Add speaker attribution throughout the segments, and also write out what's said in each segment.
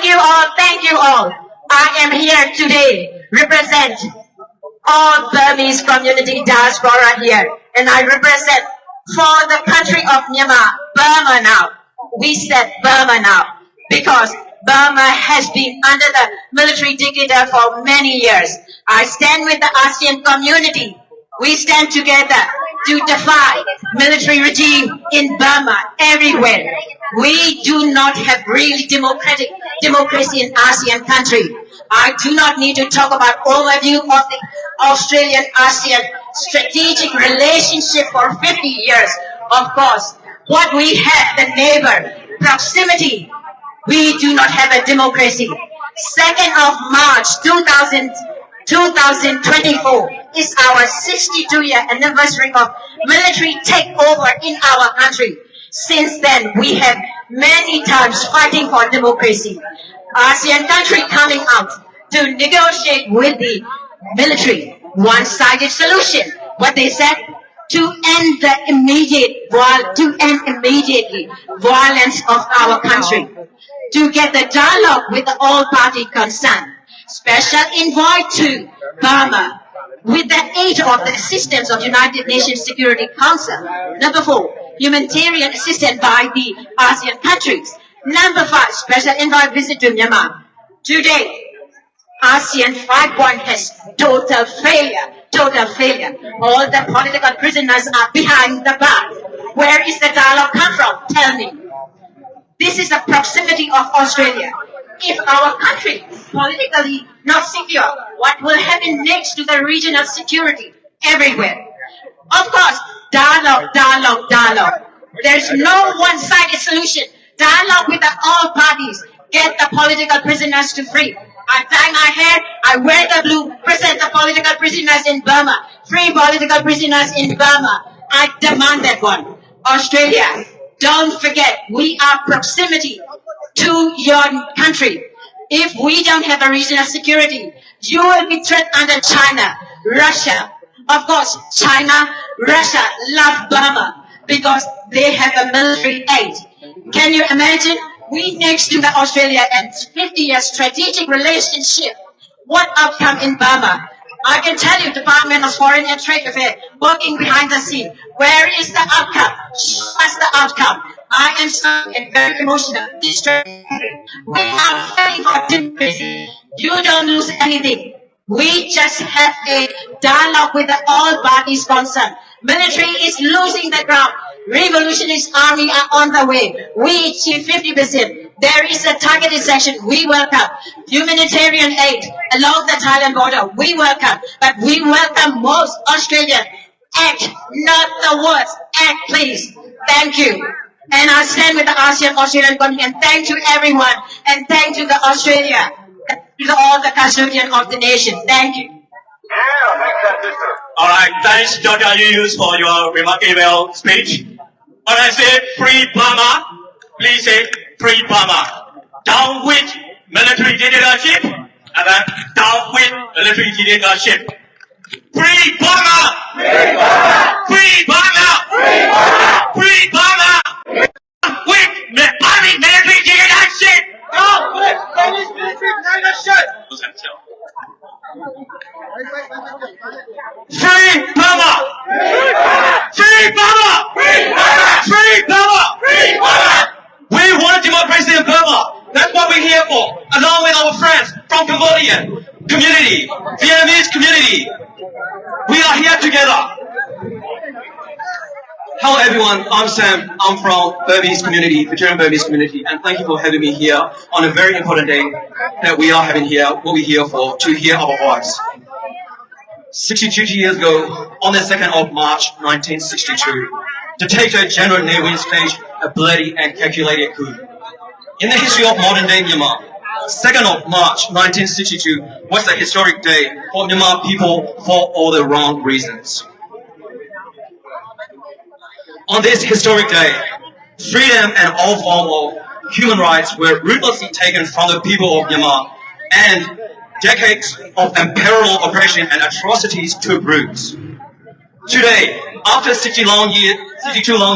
Speaker 1: you all, thank you all. I am here today represent all Burmese community diaspora here, and I represent for the country of Myanmar, Burma now. We said Burma now because Burma has been under the military dictator for many years. I stand with the ASEAN community. We stand together to defy military regime in Burma everywhere. We do not have really democracy in ASEAN country. I do not need to talk about overview of the Australian-ASEAN strategic relationship for 50 years. Of course, what we have, the neighbor, proximity, we do not have a democracy. 2nd of March 2024 is our 62-year anniversary of military takeover in our country. Since then, we have many times fighting for democracy. ASEAN country coming out to negotiate with the military, one-sided solution. What they said, to end immediately violence of our country, to get the dialogue with the all party concerned. Special envoy to Burma with the aid of the assistance of United Nations Security Council. Number 4, humanitarian assistance by the ASEAN countries. Number 5, special envoy visit to Myanmar. Today, ASEAN 5-1 has total failure. All the political prisoners are behind the bars. Where is the dialogue come from? Tell me. This is the proximity of Australia. If our country is politically not secure, what will happen next to the regional security everywhere? Of course, dialogue. There's no one-sided solution. Dialogue with all parties. Get the political prisoners to free. I dye my hair, I wear the blue, present the political prisoners in Burma. Free political prisoners in Burma. I demand that one. Australia, don't forget, we are proximity to your country. If we don't have a regional security, you will be threat under China, Russia. Of course, China, Russia love Burma because they have a military aid. Can you imagine? We next to the Australia and 50-year strategic relationship. What outcome in Burma? I can tell you, Department of Foreign and Trade Affairs working behind the scene. Where is the outcome? What's the outcome? I am sorry and very emotional. We are fighting for democracy. You don't lose anything. We just have a dialogue with all parties concerned. Military is losing the ground. Revolutionist army are on the way. We achieve 50%. There is a targeted section. We welcome. Humanitarian aid along the Thailand border. We welcome. But we welcome most Australians. Act, not the words. Act, please. Thank you. And I stand with the Australian community. And thank you, everyone. And thank you to Australia. To all the custodian of the nation. Thank you.
Speaker 2: All right, thanks, Dr. Yuyus, for your remarkable speech. When I say free Burma, please say free Burma. Down with military dictatorship, and then down with military dictatorship. Free Burma! Free Burma! Free Burma! Free Burma! Free Burma! With army military dictatorship! Down with military dictatorship! Free Burma! Free Burma! Free Burma! Free Burma! Free Burma! We want democracy in Burma. That's what we're here for. Along with our friends from Cambodian community, Vietnamese community. We are here together. Hello everyone, I'm Sam. I'm from Burmese community, the German Burmese community, and thank you for having me here on a very important day that we are having here, what we're here for, to hear our voice. 62 years ago, on the 2nd of March 1962, Dictator General Ne Win staged a bloody and calculated coup. In the history of modern-day Myanmar, 2nd of March 1962 was a historic day for Myanmar people for all the wrong reasons. On this historic day, freedom and all forms of human rights were ruthlessly taken from the people of Myanmar, and decades of unparalleled oppression and atrocities took roots. Today, after 62 long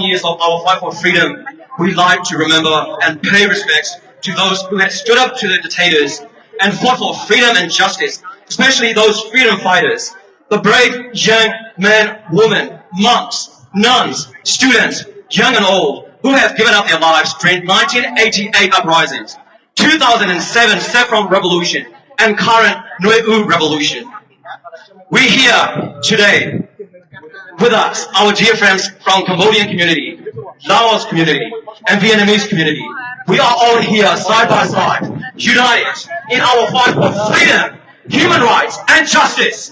Speaker 2: years of our fight for freedom, we like to remember and pay respects to those who had stood up to the dictators and fought for freedom and justice, especially those freedom fighters, the brave young men, women, monks, nuns, students, young and old, who have given up their lives during 1988 uprisings, 2007 Saffron Revolution, and current Nui Revolution. We're here today with us, our dear friends from Cambodian community, Laos community, and Vietnamese community. We are all here side by side, united in our fight for freedom, human rights, and justice.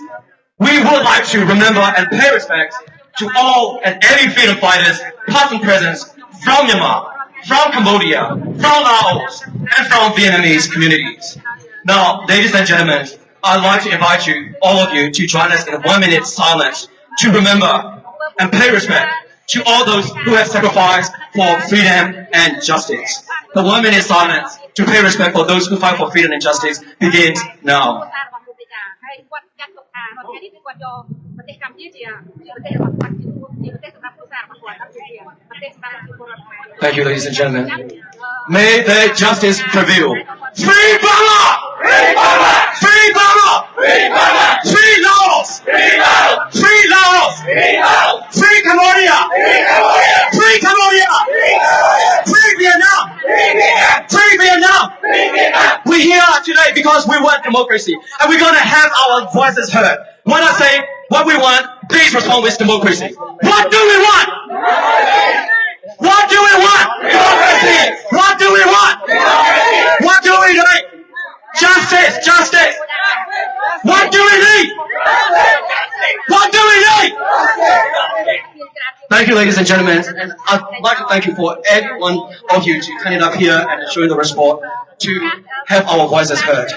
Speaker 2: We would like to remember and pay respect to all and every freedom fighters, past and present, from Myanmar, from Cambodia, from Laos, and from Vietnamese communities. Now, ladies and gentlemen, I'd like to invite you, all of you, to join us in a 1 minute silence to remember and pay respect to all those who have sacrificed for freedom and justice. The 1 minute silence to pay respect for those who fight for freedom and justice begins now. Thank you, ladies and gentlemen. May the justice prevail. Free Burma! Free Burma! Free Burma! Free Burma! Free Laos! Free Laos! Free Laos! Free Laos! Free Cambodia! Free Cambodia! Free Cambodia! Free Vietnam! Free Vietnam! Free Vietnam! Free Vietnam! We're here today because we want democracy, and we're gonna have our voices heard. When I say what we want, please respond with democracy. What do we want? What do we want? Democracy! What do we want? Democracy! What do we need? Justice! Justice! What do we need? What do we need? Thank you, ladies and gentlemen, and I'd like to thank you for every one of you to turning up here and showing the respect to have our voices heard.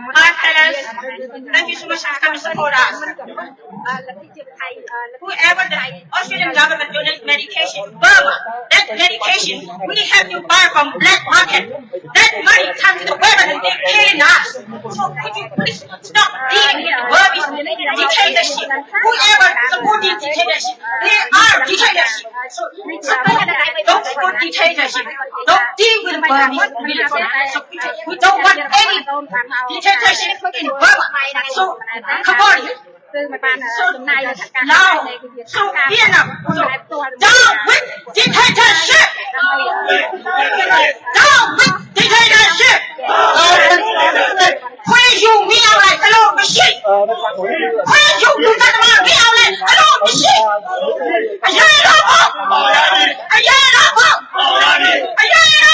Speaker 1: My parents, thank you so much for coming to support us. Whoever the Australian government donates medication, Burma, that medication we have to buy from black market. That money comes to the government and they're paying us. So could you please stop dealing with Burmese dictatorship? Whoever supports dictatorship, they are dictatorship. So don't support dictatorship. Don't deal with Burmese military. So we don't want any dictatorship in Burma. So Cambodia. So Laos, so Vietnam, so down with dictatorship! Down with dictatorship! When you meow like hello machine! When you do not want meow like hello machine! I hear it all! I hear it all! I hear it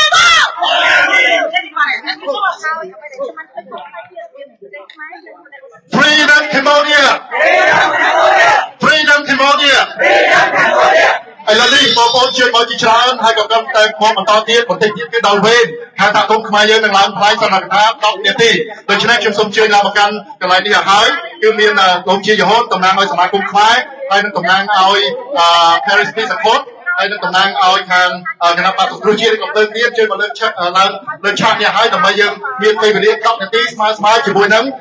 Speaker 3: Freedom Cambodia! Freedom Cambodia! I love you, Bob Ocean, Boji Chan, I got them to come and talk here, but they get down way. Had that come my young and land price on a tap, talk the tea. The connection some chain Lamakan, the idea high, give me a long chain your home, the man was my good cry, I don't command our Paris piece of court. I don't command our can pass through cheering of the theatre, Jim, the chat here high, the Mayan, me and favorite, cut the tea, smile, to Bunam,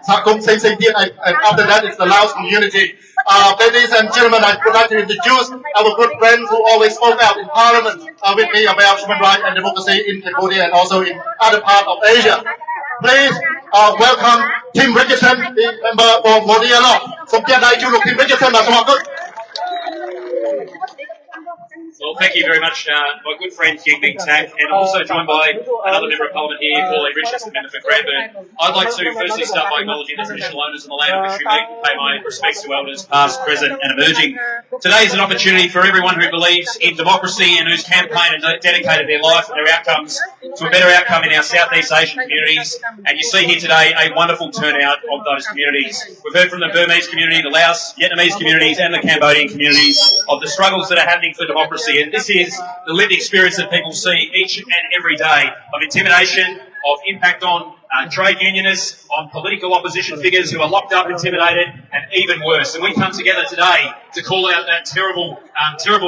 Speaker 3: Sakum, same, and after that it's the Laos community. Ladies and gentlemen, I would like to introduce our good friends who always spoke out in Parliament with me about human rights and democracy in Cambodia and also in other parts of Asia. Please welcome Tim Richardson, the member for Cambodia Law. So, Tim Richardson,
Speaker 4: Well, thank you very much, my good friend Ying Bing Tak, and I'm also joined by another member of Parliament here, Pauline Richardson, member for Cranbourne. I'd like to firstly start by acknowledging the traditional owners of the land on which we meet and pay my respects to elders past, present and emerging. Today is an opportunity for everyone who believes in democracy and who's campaigned and dedicated their life and their outcomes to a better outcome in our Southeast Asian communities. And you see here today a wonderful turnout of those communities. We've heard from the Burmese community, the Laos, Vietnamese communities and the Cambodian communities of the struggles that are happening for democracy. And this is the lived experience that people see each and every day of intimidation, of impact on trade unionists, on political opposition figures who are locked up, intimidated, and even worse. And we come together today to call out that terrible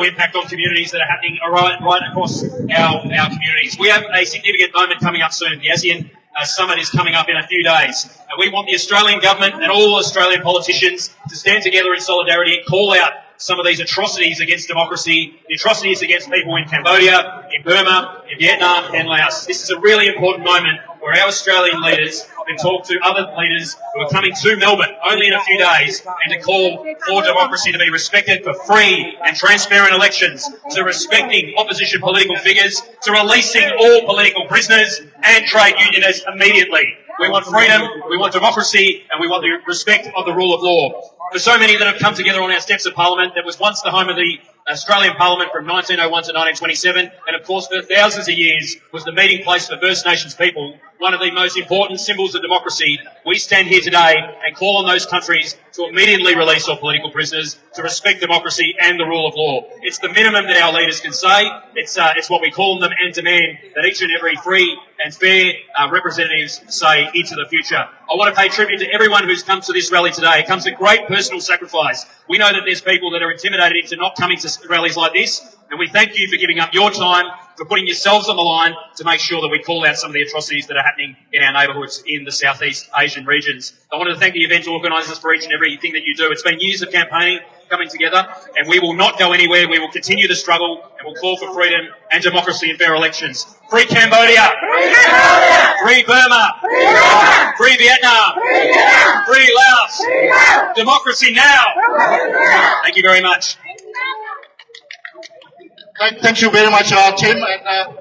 Speaker 4: impact on communities that are happening right across our communities. We have a significant moment coming up soon. The ASEAN Summit is coming up in a few days. And we want the Australian government and all Australian politicians to stand together in solidarity and call out some of these atrocities against democracy, the atrocities against people in Cambodia, in Burma, in Vietnam and Laos. This is a really important moment where our Australian leaders can talk to other leaders who are coming to Melbourne only in a few days and to call for democracy to be respected, for free and transparent elections, to respecting opposition political figures, to releasing all political prisoners and trade unionists immediately. We want freedom, we want democracy, and we want the respect of the rule of law. For so many that have come together on our steps of Parliament, that was once the home of the Australian Parliament from 1901 to 1927, and of course for thousands of years was the meeting place for First Nations people, one of the most important symbols of democracy. We stand here today and call on those countries to immediately release all political prisoners, to respect democracy and the rule of law. It's the minimum that our leaders can say. It's what we call on them and demand that each and every free and fair representatives say into the future. I want to pay tribute to everyone who's come to this rally today. It comes at great personal sacrifice. We know that there's people that are intimidated into not coming to rallies like this, and we thank you for giving up your time, for putting yourselves on the line to make sure that we call out some of the atrocities that are happening in our neighbourhoods in the Southeast Asian regions. I want to thank the event organisers for each and everything that you do. It's been years of campaigning, coming together, and we will not go anywhere. We will continue the struggle and we'll call for freedom and democracy and fair elections. Free Cambodia! Free Cambodia! Free Burma! Free Burma! Free Vietnam! Free Vietnam! Free Laos! Free Laos! Democracy now! Thank you very much.
Speaker 3: Thank you very much, Tim. And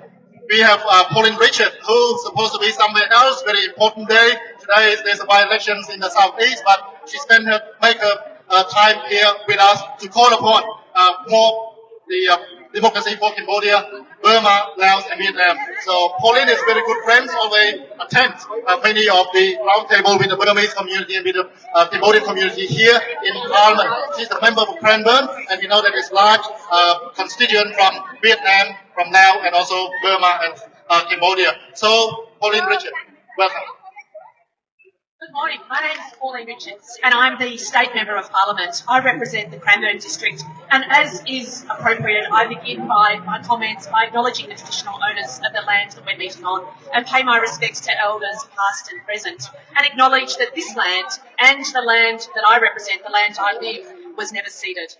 Speaker 3: we have Pauline Richard, who's supposed to be somewhere else. Very important day. Today there's a by-elections in the southeast, but she make her time here with us to call upon more the democracy for Cambodia, Burma, Laos, and Vietnam. So Pauline is very good friends. Always attend many of the roundtable with the Burmese community and with the Cambodian community here in Parliament. She's a member of Cranbourne, and we know that it's large constituent from Vietnam, from Laos, and also Burma and Cambodia. So Pauline Richard, welcome.
Speaker 1: Good morning. My name is Pauline Richards and I'm the State Member of Parliament. I represent the Cranbourne District, and as is appropriate, I begin by my comments by acknowledging the traditional owners of the land that we're meeting on and pay my respects to elders past and present, and acknowledge that this land and the land that I represent, the land I live, was never ceded.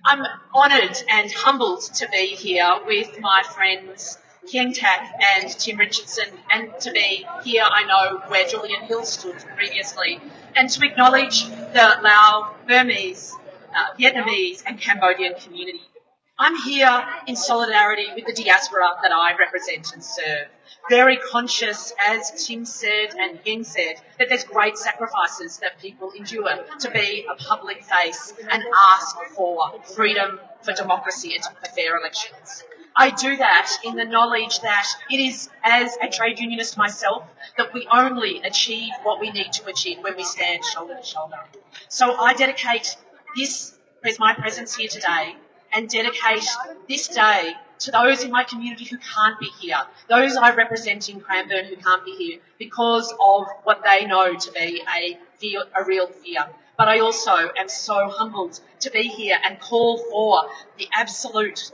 Speaker 1: I'm honoured and humbled to be here with my friends Kieng Tak and Tim Richardson, and to be here, I know, where Julian Hill stood previously, and to acknowledge the Lao, Burmese, Vietnamese and Cambodian community. I'm here in solidarity with the diaspora that I represent and serve. Very conscious, as Tim said and Kieng said, that there's great sacrifices that people endure to be a public face and ask for freedom, for democracy and for fair elections. I do that in the knowledge that it is, as a trade unionist myself, that we only achieve what we need to achieve when we stand shoulder to shoulder. So I dedicate my presence here today and dedicate this day to those in my community who can't be here, those I represent in Cranbourne who can't be here because of what they know to be a real fear. But I also am so humbled to be here and call for the absolute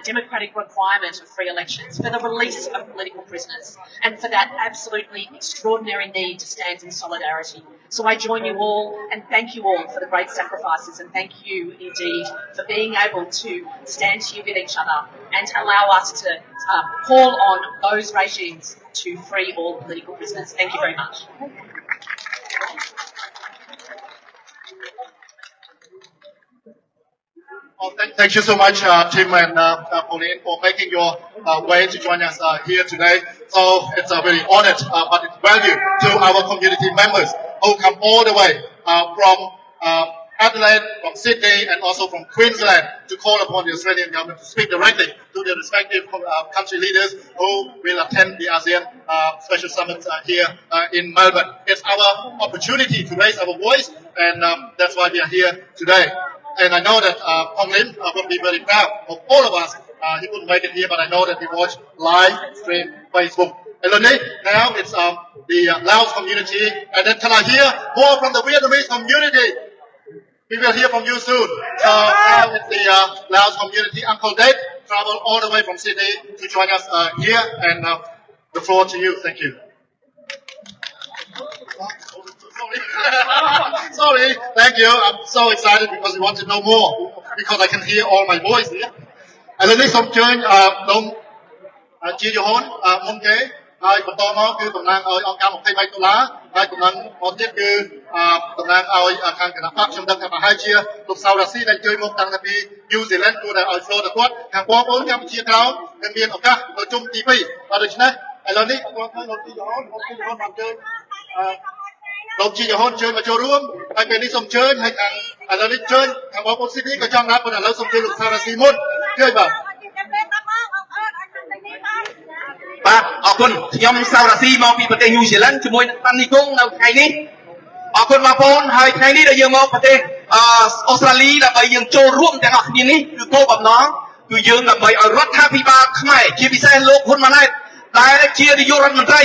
Speaker 1: democratic requirement of free elections, for the release of political prisoners, and for that absolutely extraordinary need to stand in solidarity. So I join you all and thank you all for the great sacrifices, and thank you indeed for being able to stand here with each other and allow us to call on those regimes to free all political prisoners. Thank you very much.
Speaker 3: Well, thank you so much, Tim and Pauline, for making your way to join us here today. So it's a very honored, but it's value to our community members who come all the way from Adelaide, from Sydney, and also from Queensland to call upon the Australian government to speak directly to the respective country leaders who will attend the ASEAN Special Summit here in Melbourne. It's our opportunity to raise our voice, and that's why we are here today. And I know that Hong Lim will be very proud of all of us. He couldn't make it here, but I know that he watched live stream Facebook. Now it's the Laos community, and then can I hear more from the Vietnamese community? We will hear from you soon. So now it's the Laos community. Uncle Dave traveled all the way from Sydney to join us here, and the floor to you. Thank you. Sorry. Thank you. I'm so excited because we want to know more, because I can hear all my voice here. And then this option, don't chia cho hôn, mong kế, ai còn to máu cứ tầm năng ơi, ông cao một thay bay tô lá, ai tầm năng một tiết cứ tầm năng ơi, khang cái nắp phát trong đằng mà hai chia, lúc sau là xí này chơi một tăng là vì New Zealand tôi đã ở flow được quát, hàng qua bốn trăm chia tháo, nhân viên ở các ở chung tí phi, và được chứ này, ai lần đi, tôi thấy một tí cho hôn làm chơi. លោកជាហូនជើញមកចូលរួមហើយពេលនេះសូមជើញហើយខាងឥឡូវនេះជើញខាងបងប្អូនស៊ីនេះក៏ចង់រាប់ប៉ុន្តែឥឡូវសូមជើញលោកសារ៉ាស៊ីមុនជើញបាទបាទអរគុណខ្ញុំសារ៉ាស៊ីមកពីប្រទេសញូហ្សេឡង់ជាមួយនឹងតាន់នីកុងនៅថ្ងៃនេះអរគុណបងប្អូនហើយថ្ងៃនេះដែលយើងមកប្រទេសអូស្ត្រាលីដើម្បីយើងចូលរួមទាំងអស់គ្នានេះគឺគោលបំណងគឺយើងដើម្បីឲ្យរដ្ឋាភិបាលខ្មែរជាពិសេសលោកហ៊ុនម៉ាណែតដែលជានាយករដ្ឋមន្ត្រី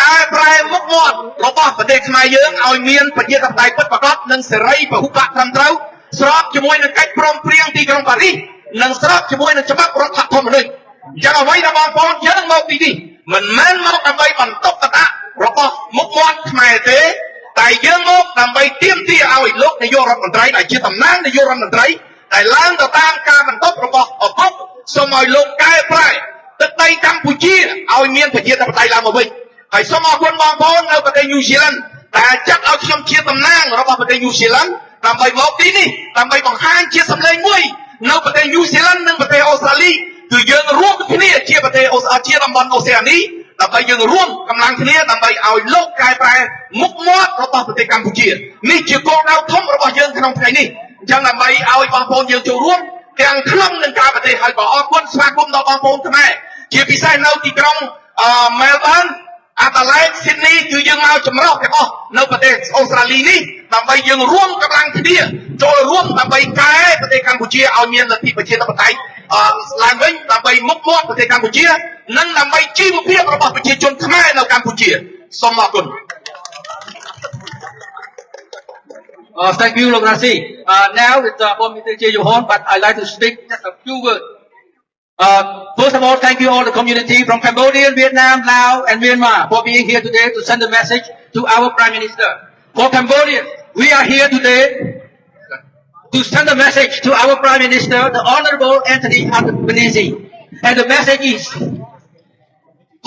Speaker 3: កែប្រែមុខមាត់របស់ប្រទេសខ្មែរយើងឲ្យមានប្រជាធិបតេយ្យពិតប្រាកដនិងសេរីពហុបកត្រឹមត្រូវស្របជាមួយនឹងកិច្ចព្រមព្រៀងទីក្រុងប៉ារីសនិងស្របជាមួយនឹងច្បាប់រដ្ឋធម្មនុញ្ញអញ្ចឹងអ្វីដែលបងប្អូនយើងមកទីនេះមិនមែនមកដើម្បីបន្ទប់តដាក់របស់មុខមាត់ខ្មែរទេតែយើងមកដើម្បីទាមទារឲ្យលោកនាយករដ្ឋមន្ត្រីដែលជាតំណាងនាយករដ្ឋមន្ត្រីដែលឡើងទៅតាមការបន្ទប់របស់ឪពុកសូមឲ្យលោកកែប្រែទឹកដីកម្ពុជាឲ្យមានប្រជាធិបតេយ្យឡើងមកវិញ ហើយសូមអរគុណបងប្អូននៅប្រទេសញូហ្សេឡង់ដែលចាត់ឲ្យខ្ញុំជាតំណាងរបស់ប្រទេសញូហ្សេឡង់ដើម្បីមកទីនេះដើម្បីបង្ហាញជាសម្លេងមួយនៅប្រទេសញូហ្សេឡង់និងប្រទេសអូស្ត្រាលីគឺយើងរួមគ្នាជាប្រទេសជាតំបន់អូសេអានីដើម្បីយើងរួមកម្លាំងគ្នាដើម្បីឲ្យលោកកែប្រែមុខមាត់របស់ប្រទេសកម្ពុជានេះជាគោលដៅធំរបស់យើងក្នុងថ្ងៃនេះអញ្ចឹងដើម្បីឲ្យបងប្អូនយើងចូលរួមទាំងក្នុងនិងក្រៅប្រទេសហើយក៏អរគុណស្វាគមន៍ដល់បងប្អូនខ្មែរជាពិសេសនៅទីក្រុងMelbourne អាដាលេដ Sydney គឺយើងមកចម្រុះទាំងអស់នៅប្រទេសអូស្ត្រាលីនេះដើម្បីយើងរួមកម្លាំងគ្នាចូលរួមដើម្បីកែប្រទេសកម្ពុជាឲ្យមានលទ្ធិប្រជាធិបតេយ្យឡើងវិញដើម្បីមុខមាត់ប្រទេសកម្ពុជានិងដើម្បីជីវភាពរបស់ប្រជាជនខ្មែរនៅកម្ពុជាសូមអរគុណ
Speaker 5: Thank you, Lok Rasi. Now it's for Mr. Che Yohon, but I'd like to speak just a few words. First of all, thank you all the community from Cambodia, Vietnam, Laos, and Myanmar for being here today to send a message to our Prime Minister. For Cambodia, we are here today to send a message to our Prime Minister, the Honorable Anthony Albanese. And the message is,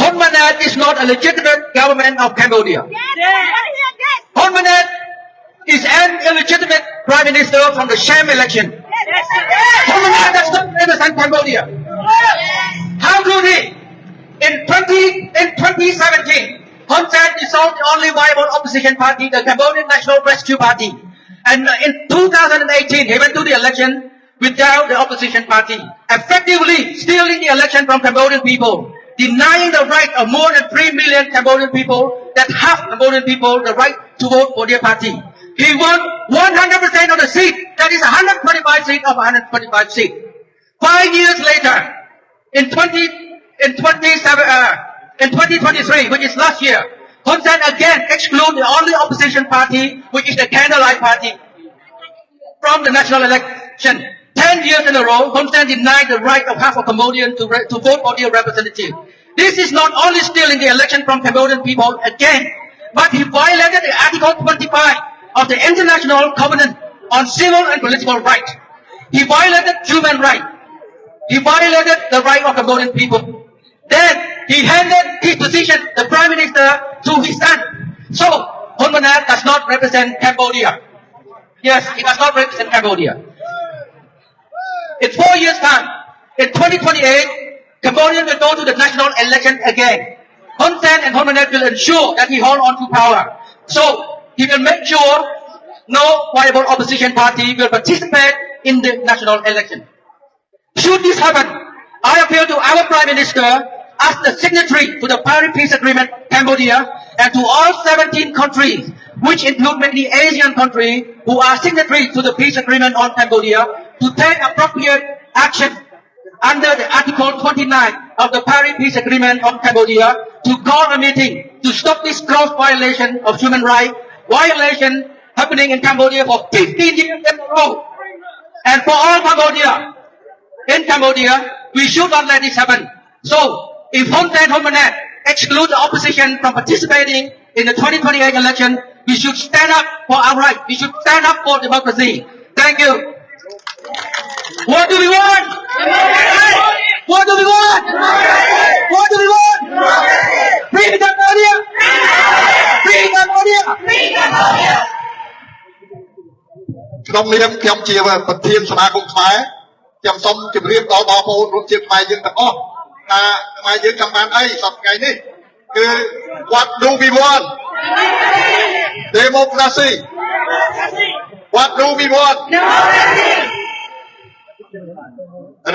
Speaker 5: Hun Manet is not a legitimate government of Cambodia. Hun Manet is an illegitimate Prime Minister from the sham election. Hun Manet does not represent Cambodia. How could he? In 2017, Hun Sen dissolved the only viable opposition party, the Cambodian National Rescue Party. And in 2018, he went to the election without the opposition party, effectively stealing the election from Cambodian people, denying the right of more than 3 million Cambodian people, that half Cambodian people, the right to vote for their party. He won 100% of the seat, that is 125 seats of 125 seats. 5 years later, in 2023, which is last year, Hun Sen again excluded the only opposition party, which is the Candlelight Party, from the national election. 10 years in a row, Hun Sen denied the right of half of Cambodians to vote for their representative. This is not only stealing the election from Cambodian people again, but he violated the Article 25 of the International Covenant on Civil and Political Rights. He violated human rights. He violated the right of Cambodian people. Then he handed his position, the Prime Minister, to his son. So Hun Manet does not represent Cambodia. Yes, he does not represent Cambodia. In 4 years' time, in 2028, Cambodia will go to the national election again. Hun Sen and Hun Manet will ensure that he hold on to power. So he will make sure no viable opposition party will participate in the national election. Should this happen, I appeal to our Prime Minister as the signatory to the Paris Peace Agreement, Cambodia, and to all 17 countries, which include many Asian countries who are signatories to the peace agreement on Cambodia, to take appropriate action under the Article 29 of the Paris Peace Agreement on Cambodia to call a meeting to stop this gross violation of human rights, violation happening in Cambodia for 15 years in a row. And for all Cambodia, in Cambodia, we should not let this happen. So, if Hun Sen Hulmanet exclude the opposition from participating in the 2028 election, we should stand up for our rights. We should stand up for democracy. Thank you. What do we want? What do we want? What do we want? Free Cambodia! Free Cambodia! Free Cambodia!
Speaker 3: ក្នុងនាមខ្ញុំជាប្រធានសមាគមខ្មែរខ្ញុំសូមជម្រាបដល់បងប្អូនរួមជាតិខ្មែរយើងទាំងអស់ថាខ្មែរយើងចង់បានអីសប្តាហ៍នេះគឺ What do we want? Democracy. What do we want?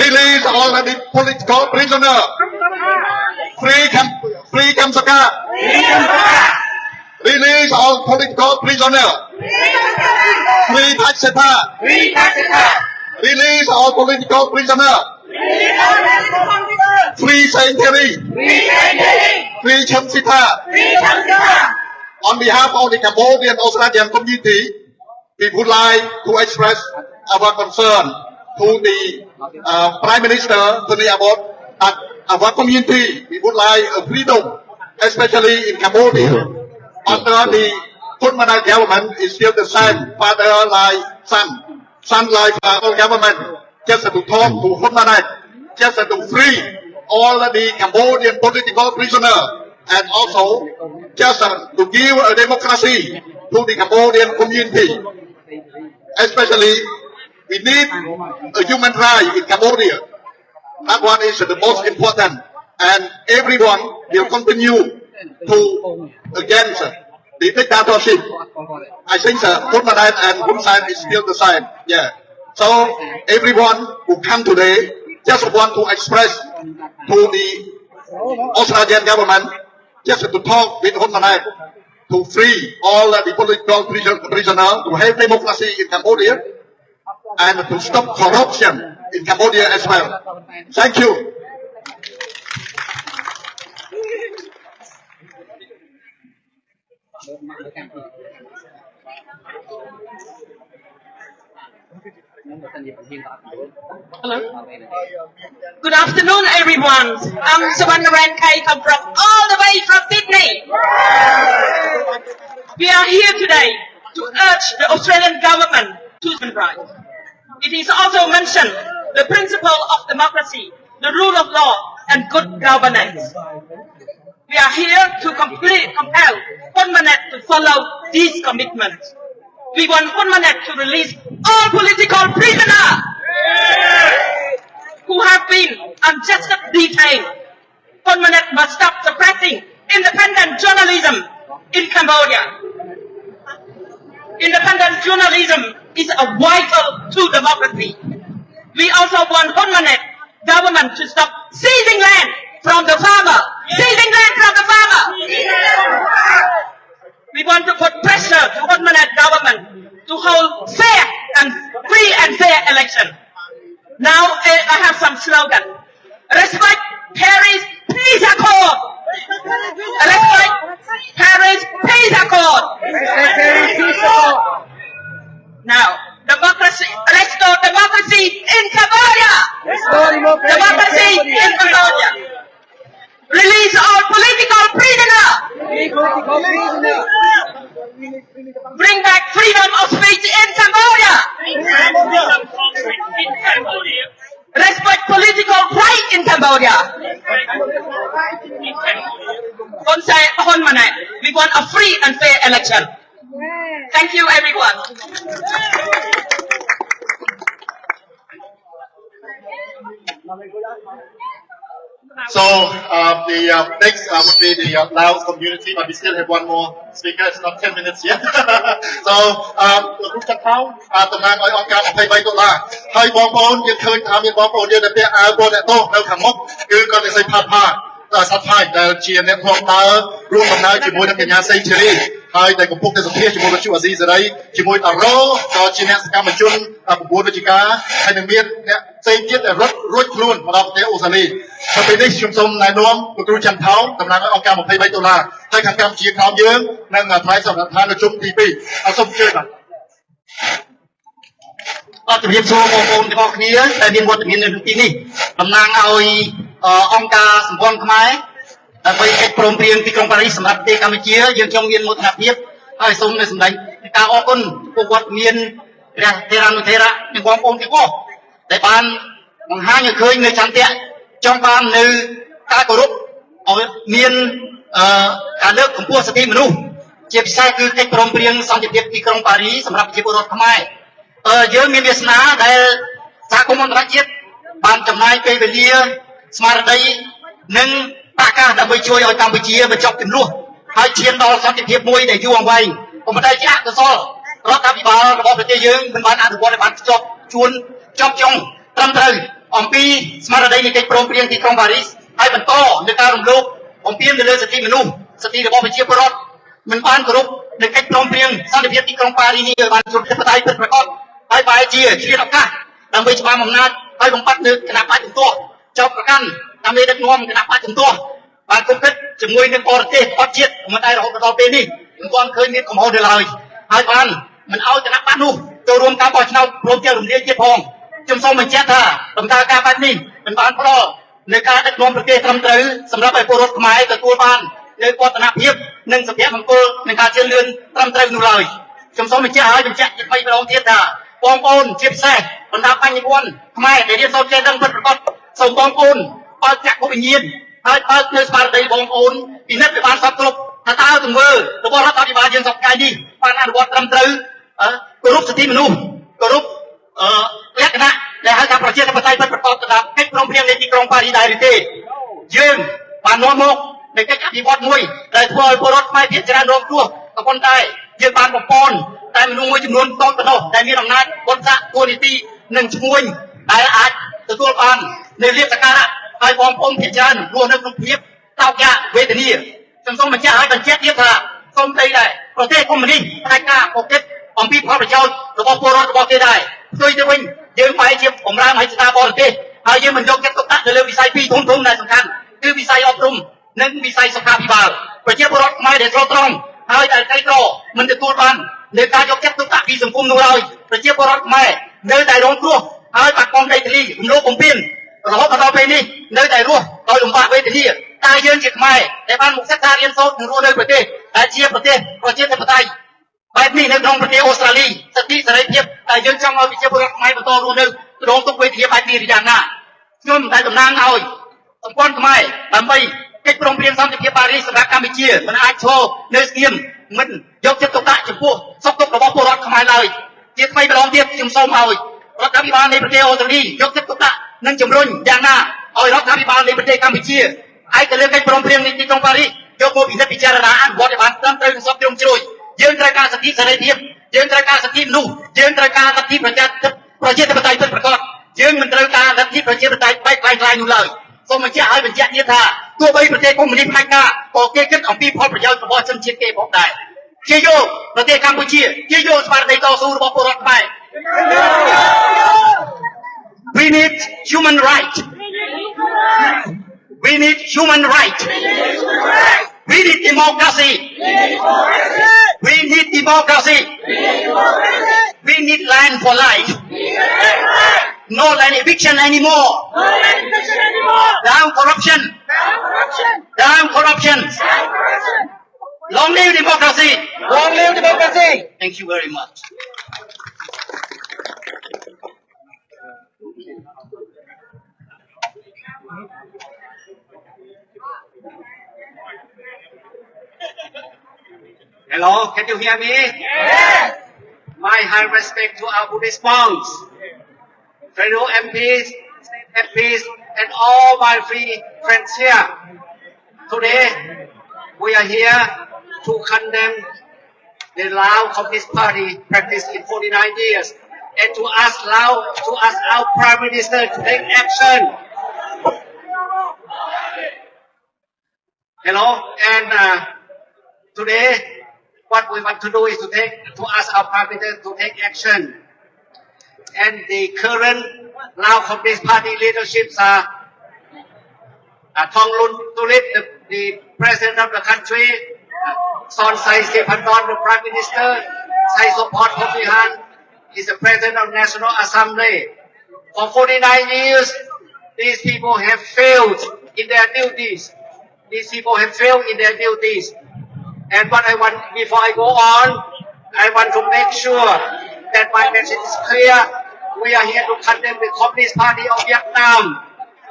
Speaker 3: Release all the political prisoners. Free Kamsaka. Release all political prisoners. Free Takseta. Release all political prisoners. Free Saint Terry. Free Chamsita. On behalf of the Cambodian Australian community, we would like to express our concern to the Prime Minister about our community. We would like a freedom, especially in Cambodia. Under the Hulmanet government is still the same, father like son, son like father government. Just to talk to Hulmanet, just to free all the Cambodian political prisoners, and also just to give a democracy to the Cambodian community. Especially, we need a human right in Cambodia. That one is the most important, and everyone will continue to against the dictatorship. I think Hulmanet and Hun Sen is still the same. Yeah. So everyone who come today just want to express to the Australian government just to talk with Hulmanet to free all the political prisoners, to have democracy in Cambodia, and to stop corruption in Cambodia as well. Thank you.
Speaker 6: Hello. Good afternoon, everyone. I'm Savannaran Kai, come from all the way from Sydney. We are here today to urge the Australian government to human rights. It is also mentioned the principle of democracy, the rule of law, and good governance. We are here to compel Hulmanet to follow these commitments. We want Hulmanet to release all political prisoners who have been unjustly detained. Hulmanet must stop suppressing independent journalism in Cambodia. Independent journalism is vital to democracy. We also want Hulmanet government to stop seizing land from the farmer. Seizing land from the farmer. We want to put pressure to Hulmanet government to hold fair and free and fair election. Now I have some slogan. Respect Paris Peace Accord. Respect Paris Peace Accord. Now, democracy, restore democracy in Cambodia. Democracy in Cambodia. Release all political prisoners. Bring back freedom of speech in Cambodia. Respect political right in Cambodia. Hulmanet, we want a free and fair election. Thank you, everyone.
Speaker 3: So the next would be the Laos community, but we still have one more speaker. It's not 10 minutes yet. So លោកគ្រូចាត់ថោតំណាងឲ្យអង្គការ$23ហើយបងប្អូនយើងឃើញថាមានបងប្អូនយើងដែលពាក់អាវពណ៌អ្នកទោសនៅខាងមុខគឺគាត់និយាយផាត់ផាត់សាត់ផាច់ដែលជាអ្នកធ្លាប់ដើររួមដំណើរជាមួយនឹងកញ្ញាសេងធីរី ហើយដែលកំពុងតែសភាជាមួយវិទ្យុអាស៊ីសេរីជាមួយតារ៉ូក៏ជាអ្នកសកម្មជន9វិជ្ជាការហើយនឹងមានអ្នកផ្សេងទៀតដែលរត់រួចខ្លួនមកដល់ប្រទេសអូស្ត្រាលីទៅពេលនេះខ្ញុំសូមណែនាំលោកគ្រូច័ន្ទថោងតំណាងឲ្យអង្គការ$23ហើយខាងកម្ពុជាក្រោមយើងនឹងថ្លែងសម្រាប់ឋាននៅជុំទី2សូមអញ្ជើញបាទអរជំរាបសួរបងប្អូនទាំងអស់គ្នាដែលមានវត្តមាននៅទីនេះតំណាងឲ្យអង្គការសម្ព័ន្ធខ្មែរដើម្បីកិច្ចព្រមព្រៀងទីក្រុងប៉ារីសសម្រាប់ប្រទេសកម្ពុជាយើងខ្ញុំមានមោទនភាពហើយសូមនៅសម្ដែងការអរគុណចំពោះវត្តមានព្រះថេរានុថេរៈនិងបងប្អូនទាំងអស់ដែលបានបង្ហាញឲ្យឃើញនៅចន្ទៈចង់បាននៅការគោរពឲ្យមានការលើកកម្ពស់សិទ្ធិមនុស្សជាពិសេសគឺកិច្ចព្រមព្រៀងសន្តិភាពទីក្រុងប៉ារីសសម្រាប់ប្រជាពលរដ្ឋខ្មែរយើងមានវាសនាដែលសហគមន៍អន្តរជាតិបានចំណាយពេលវេលាស្មារតីនិងប្រកាសដើម្បីជួយឲ្យកម្ពុជាបញ្ចប់ចំនួនហើយឈានដល់សន្តិភាពមួយដែលយូរអង្វែងប៉ុន្តែជាអកុសលរដ្ឋាភិបាលរបស់ប្រទេសយើងមិនបានអនុវត្តឲ្យបានចប់ចុងត្រឹមត្រូវអំពីស្មារតីនៃកិច្ចព្រមព្រៀងទីក្រុងប៉ារីសហើយបន្តនៅការរំលោភបំពានទៅលើសិទ្ធិមនុស្សសិទ្ធិរបស់ប្រជាពលរដ្ឋមិនបានគោរពនៅកិច្ចព្រមព្រៀងសន្តិភាពទីក្រុងប៉ារីសនេះឲ្យបានគ្រប់ប្រតិបត្តិពិតប្រាកដហើយបែរជាឆ្លៀតឱកាសដើម្បីច្បាមអំណាចហើយបំបត្តិនៅគណៈបច្ចុប្បន្នចោទប្រកាន់ដើម្បីដឹកនាំគណៈបច្ចុប្បន្នបានគំនិតជាមួយនឹងបរទេសអត់ជាតិមិនតែរហូតដល់ពេលនេះមិនទាន់ឃើញមានកំហុសនៅឡើយហើយបានមិនឲ្យគណៈបច្ចនោះចូលរួមការបោះឆ្នោតព្រមទាំងរំលាយជាតិផងខ្ញុំសូមបញ្ជាក់ថាដំណើរការបែបនេះមិនបានផ្ដល់នៅការដឹកនាំប្រទេសត្រឹមត្រូវសម្រាប់ឲ្យពលរដ្ឋខ្មែរទទួលបាននៅវឌ្ឍនភាពនិងសុភមង្គលនិងការជឿនលឿនត្រឹមត្រូវនោះឡើយខ្ញុំសូមបញ្ជាក់ឲ្យបញ្ជាក់ជាថ្មីម្ដងទៀតថាបងប្អូនជាពិសេសបណ្ដាបញ្ញវន្តខ្មែរដែលរៀនសូត្រចេះដឹងពិតប្រាកដសូមបងប្អូនបើកចក្ខុវិញ្ញាណហើយបើកនៅស្មារតីបងប្អូនពិនិត្យឲ្យបានសពគ្រប់ថាតើទង្វើរបស់រដ្ឋាភិបាលយើងសប្តាហ៍នេះបានអនុវត្តត្រឹមត្រូវគោរពសិទ្ធិមនុស្សគោរពលក្ខណៈដែលហៅថាប្រជាធិបតេយ្យពិតប្រាកដទៅតាមកិច្ចព្រមព្រៀងនៃទីក្រុងប៉ារីសដែរឬទេយើងបាននាំមកនៃកិច្ចអភិវឌ្ឍមួយដែលធ្វើឲ្យពលរដ្ឋខ្មែរភាគច្រើនរងគ្រោះក៏ប៉ុន្តែយើងបានបំពន់តែមនុស្សមួយចំនួនតូចប៉ុណ្ណោះដែលមានអំណាចបុណ្យស័ក្តិទួលនីតិនិងឈ្មោះដែលអាចទទួលបាននៅលៀបសក្ការៈហើយបងប្អូនភាគច្រើនរស់នៅក្នុងភាពតោកយ៉ាកវេទនាខ្ញុំសូមបញ្ជាក់ឲ្យបញ្ជាក់ទៀតថាសូមthấyដែរប្រទេសកុម្មុយនីសផ្នែកការប្រកបអំពីផលប្រយោជន៍របស់ពលរដ្ឋរបស់គេដែរផ្ទុយទៅវិញយើងបែរជាបំរើឲ្យស្ថាប័នបរទេសហើយយើងមិនយកចិត្តទុកដាក់ទៅលើវិស័យពីរធំៗដែលសំខាន់គឺវិស័យអប់រំនិងវិស័យសុខាភិបាលប្រជាពលរដ្ឋខ្មែរដែលស្រុតត្រង់ហើយដែលក្រីក្រមិនទទួលបាននៅការយកចិត្តទុកដាក់ពីសង្គមនោះឡើយប្រជាពលរដ្ឋខ្មែរនៅតែរងគ្រោះហើយបាត់បង់ដីធ្លីរំលោភបំពានរហូតដល់ពេលនេះនៅតែរស់ដោយលំបាកវេទនាតែយើងជាខ្មែរដែលបានមកសិក្សារៀនសូត្រនិងរស់នៅប្រទេសដែលជាប្រទេសប្រជាធិបតេយ្យបែបនេះនៅក្នុងប្រទេសអូស្ត្រាលីសិទ្ធិសេរីភាពតែយើងចង់ឲ្យប្រជាពលរដ្ឋខ្មែរបន្តរស់នៅរងទុក្ខវេទនាបែបនេះយ៉ាងណាខ្ញុំតែតំណាងឲ្យសម្ព័ន្ធខ្មែរដើម្បីកិច្ចព្រមព្រៀងសន្តិភាពប៉ារីសសម្រាប់កម្ពុជាមិនអាចឈរនៅស្ងៀមមិនយកចិត្តទុកដាក់ចំពោះសុខទុក្ខរបស់ពលរដ្ឋខ្មែរឡើយជាថ្មីម្ដងទៀតខ្ញុំសូមឲ្យរដ្ឋាភិបាលនៃប្រទេសអូស្ត្រាលីយកចិត្តទុកដាក់និងជំរុញយ៉ាងណាឲ្យរដ្ឋាភិបាលនៃប្រទេសកម្ពុជាឯកលើកិច្ចព្រមព្រៀងនៃទីក្រុងប៉ារីសយកមកពិនិត្យពិចារណាអនុវត្តឲ្យបានត្រឹមត្រូវនិងសពជ្រុងជ្រោយយើងត្រូវការសិទ្ធិសេរីភាពយើងត្រូវការសិទ្ធិមនុស្សយើងត្រូវការសិទ្ធិប្រជាធិបតេយ្យពិតប្រាកដយើងមិនត្រូវការលទ្ធិប្រជាធិបតេយ្យបែកខ្លាំងនោះឡើយសូមបញ្ជាក់ឲ្យបញ្ជាក់ទៀតថាទោះបីប្រទេសកុម្មុយនីសផ្នែកណាក៏គេគិតអំពីផលប្រយោជន៍របស់ជនជាតិគេផងដែរជាយកប្រទេសកម្ពុជាជាយកស្មារតីតស៊ូរបស់ពលរដ្ឋខ្មែរ We need human right We need human right We need democracy We need democracy We need land for life No land eviction anymore Down corruption Down corruption Long live democracy Long live democracy Thank you very much
Speaker 7: Hello, can you hear me? Yes. My high respect to our Buddhist monks, fellow MPs, MPs, and all my free friends here. Today, we are here to condemn the Lao Communist Party practice in 49 years and to ask our Prime Minister to take action. Hello, and today what we want to do is to ask our Prime Minister to take action. And the current Lao Communist Party leaderships are Thongloun Tulip, the President of the country, Sonsai Siphandon, the Prime Minister, Saisoport Phophihan is the President of National Assembly. For 49 years, these people have failed in their duties. These people have failed in their duties. And what I want, before I go on, I want to make sure that my message is clear. We are here to condemn the Communist Party of Vietnam,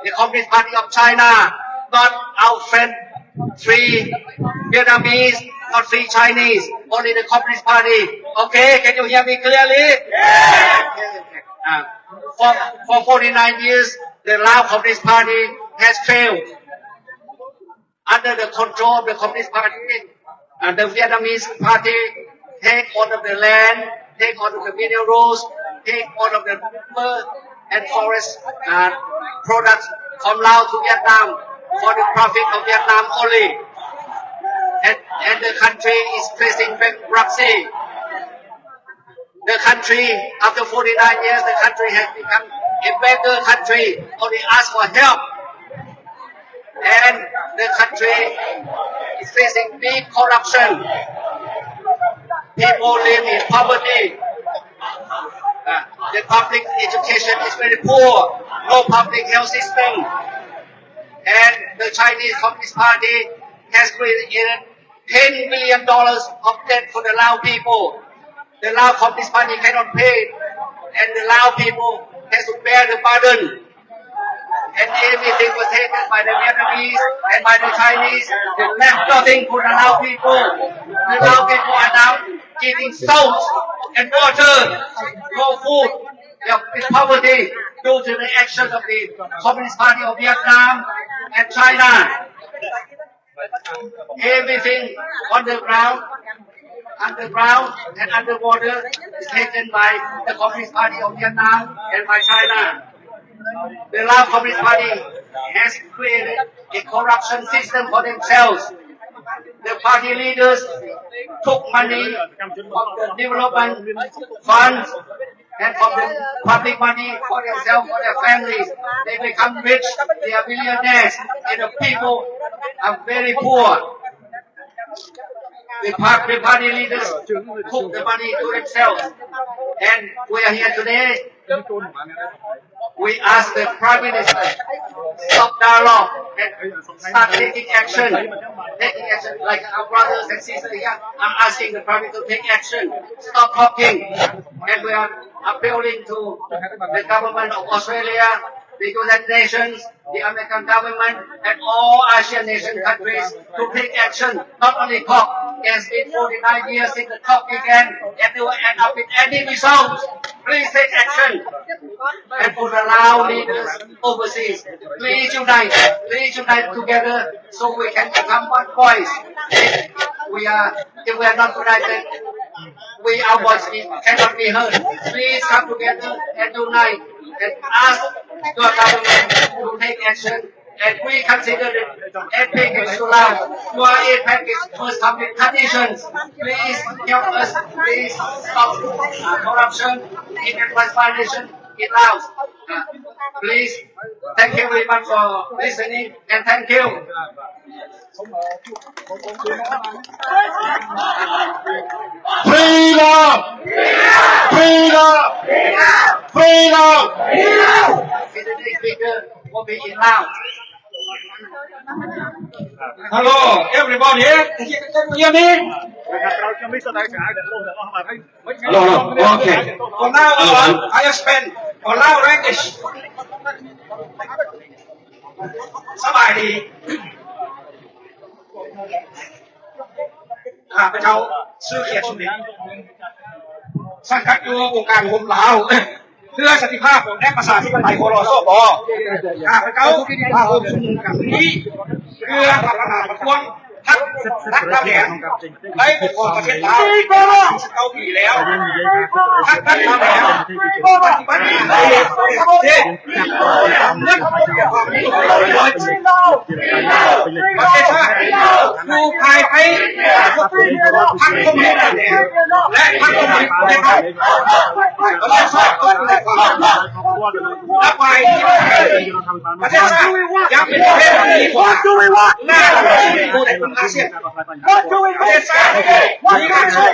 Speaker 7: the Communist Party of China, not our friend, free Vietnamese, not free Chinese, only the Communist Party. Okay, can you hear me clearly? Yeah. For 49 years, the Lao Communist Party has failed. Under the control of the Communist Party, and the Vietnamese Party take all of the land, take all of the minerals, take all of the timber and forest products from Laos to Vietnam for the profit of Vietnam only. And the country is facing bankruptcy. The country, after 49 years, the country has become a beggar country, only ask for help. And the country is facing big corruption. People live in poverty. The public education is very poor. No public health system. And the Chinese Communist Party has created $10 billion of debt for the Lao people. The Lao Communist Party cannot pay, and the Lao people has to bear the burden. And everything was taken by the Vietnamese and by the Chinese. They left nothing for the Lao people. The Lao people are now getting salt and water, no food. They are in poverty due to the actions of the Communist Party of Vietnam and China. Everything on the ground, underground and underwater is taken by the Communist Party of Vietnam and by China. The Lao Communist Party has created a corruption system for themselves. The party leaders took money from the development funds and from the public money for themselves, for their families. They become rich, they are millionaires, and the people are very poor. The party leaders took the money to themselves. And we are here today. We ask the Prime Minister stop dialogue and start taking action. Taking action like our brothers and sisters here. I'm asking the Prime Minister to take action. Stop talking. And we are appealing to the government of Australia, the United Nations, the American government, and all Asian nation countries to take action, not only talk. It has been 49 years since the talk began, and they will end up with any results. Please take action. And for the Lao leaders overseas, please unite together so we can become one voice. If we are not united, our voice cannot be heard. Please come together and unite and ask your government to take action. And we consider it APEC is too loud. Your APEC is first come with conditions. Please help us. Please stop corruption in the violation in Laos. Please, thank you very much for listening and thank you.
Speaker 3: Freedom! Freedom! Freedom!
Speaker 7: The next speaker will be in Laos.
Speaker 5: Hello, everybody. Can you hear me? Hello. Okay. From now on, I spend for now language. สบายดีข้าพเจ้าชื่อเขียดชุมนินสังกัดอยู่องค์การห่มลาวเพื่อสันติภาพและประชาธิปไตยโคโลโซบข้าพเจ้าพาห่มชุมนุมกันนี้เพื่อพัฒนาประท้วงทักนักการเมืองได้ปกครองประเทศลาว19 ปีแล้วทักนักการเมืองปฏิบัติในประเทศเรื่องของความนี้ประเทศชาติ
Speaker 7: อยู่ภายใต้พรรคคอมมิวนิสต์และพรรคคอมมิวนิสต์ประชาชนก็ได้ความและฝ่ายประเทศชาติยังเป็นประเทศที่กว่าหน้าที่ผู้ในกลุ่มอาเซียนประเทศชาติมีการสู้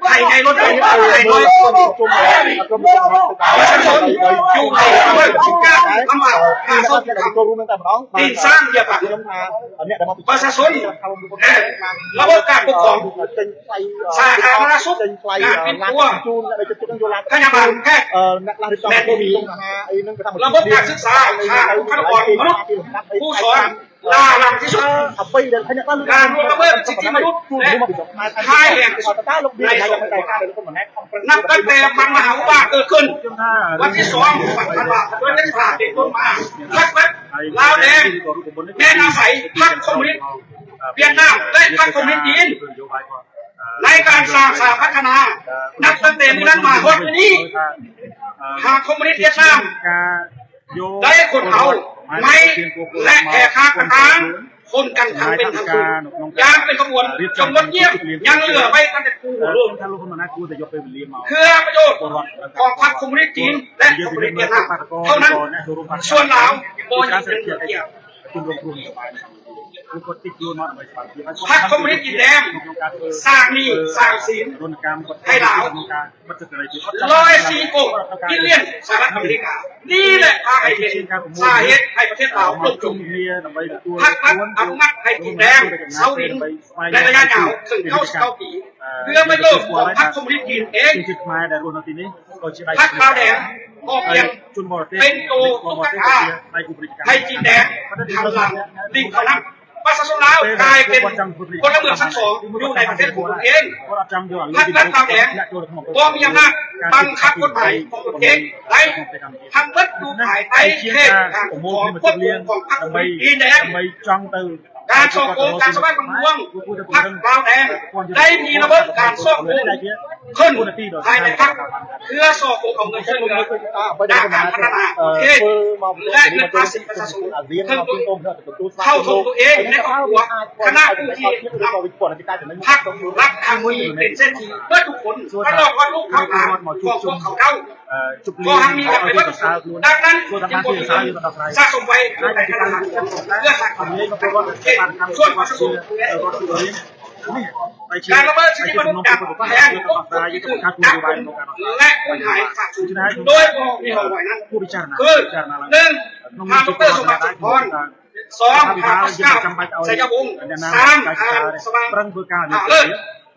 Speaker 7: ไทยในรถไฟไทยน้อยประชาชนอยู่ในด้วยการลำบากการสู้ดินสร้างเยียบประชาชนระบบการปกครองสาธารณสุขการเป็นตัวพยาบาลแพทย์และระบบการศึกษาทางบุคลากรมนุษย์ผู้สอนลาลังที่สุดการรวมระเบิดสิทธิมนุษย์และค่ายแห่งที่สุดในโลกนับตั้งแต่มันมหาอุบาทเกิดขึ้นวันที่2 ธันวาคมด้วยเด็ดขาดเป็นต้นมาพรรคลาวแดงแม่นาใสพรรคคอมมิวนิสต์เวียดนามและพรรคคอมมิวนิสต์จีนในการสร้างสาพัฒนานับตั้งแต่มีนั้นมาฮอดนี้ทางคอมมิวนิสต์เวียดนามได้คนเอาไม่และแขกข้างต่างคนกันทางเป็นทางคู่ยางเป็นขบวนจงรถเงียบยังเหลือไว้กันแต่คู่เพื่อประโยชน์ของพรรคคอมมิวนิสต์จีนและคอมมิวนิสต์เวียดนามเท่านั้นส่วนลาวโบยังเป็นเหลือเกี่ยวพรรคคอมมิวนิสต์จีนแดงสร้างนี่สร้างศีลให้ลาว104 กว่าบิลเลียนสหรัฐอเมริกานี่แหละพาให้เป็นสาเหตุให้ประเทศลาวล่มจมพรรคอนุมัติให้จีนแดงเซาดินในระยะยาวถึง99 ปีเพื่อไม่โลภของพรรคคอมมิวนิสต์จีนเองพรรคลาวแดงก็เพียงเป็นตัวตุ๊กตาให้จีนแดงทำหลังดิ่งเขานักประชาชนลาวกลายเป็นพลเมืองชั้น2อยู่ในประเทศของตัวเองพรรคลาวแดงก็มีอำนาจบังคับกฎหมายของตัวเองได้ทำวัดดูภายใต้เขตการปกครองควบคุมของพรรคจีนแดงการส่อโกงการสร้างบังวงพรรคลาวแดงได้มีระเบิดการส่อโกงขึ้นภายในพรรคเพื่อส่อโกงเอาเงินช่วยเหลือด้านการพัฒนาประเทศและเงินภาษีประชาชนเข้าถึงตัวเองในครอบครัวคณะผู้ที่นำพรรครักทางมีเป็นเส้นที่เพื่อทุกคนตลอดวันลูกเขาหาของพวกเขาเก้าก็ทำมีกันไปว่าดังนั้นยังคงสะสมไว้ในขณะเพื่อหักส่วนประชาชนการละเมิดสิทธิมนุษย์กับแทงพวกที่ถูกจับกุมและคนหายขาดสูญโดยมีหัวหน่วยนั้นคือ1ทางดร.สมบัติพร2ทางพัชก้าชัยวงศ์3ทางสว่างเลิศ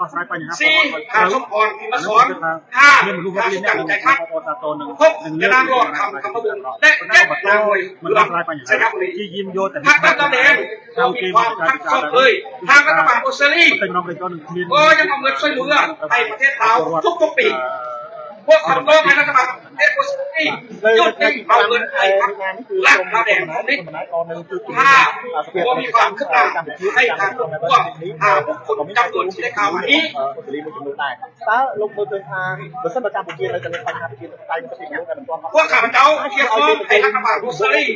Speaker 7: 4ทางสมพรพิมพ์สอน5ทางสุกันใจคัด6จะนำรอดคำบุญและ7นางมวยเมืองชัยบุรีพรรคลาวแดงมีความทักษะเลยทางรัฐบาลออสเตรเลียก็ยังเอาเงินช่วยเหลือให้ประเทศลาวทุกปีพวกคำร้องให้รัฐบาลประเทศออสเตรเลียหยุดเอาเงินให้พรรคลาวแดงนี้ก็มีความคืบหน้าให้ทางพวกบุคคลจำนวนที่ได้ข่าวมานี้พวกข้าพเจ้าเรียกร้องให้รัฐบาลออสเตรเลีย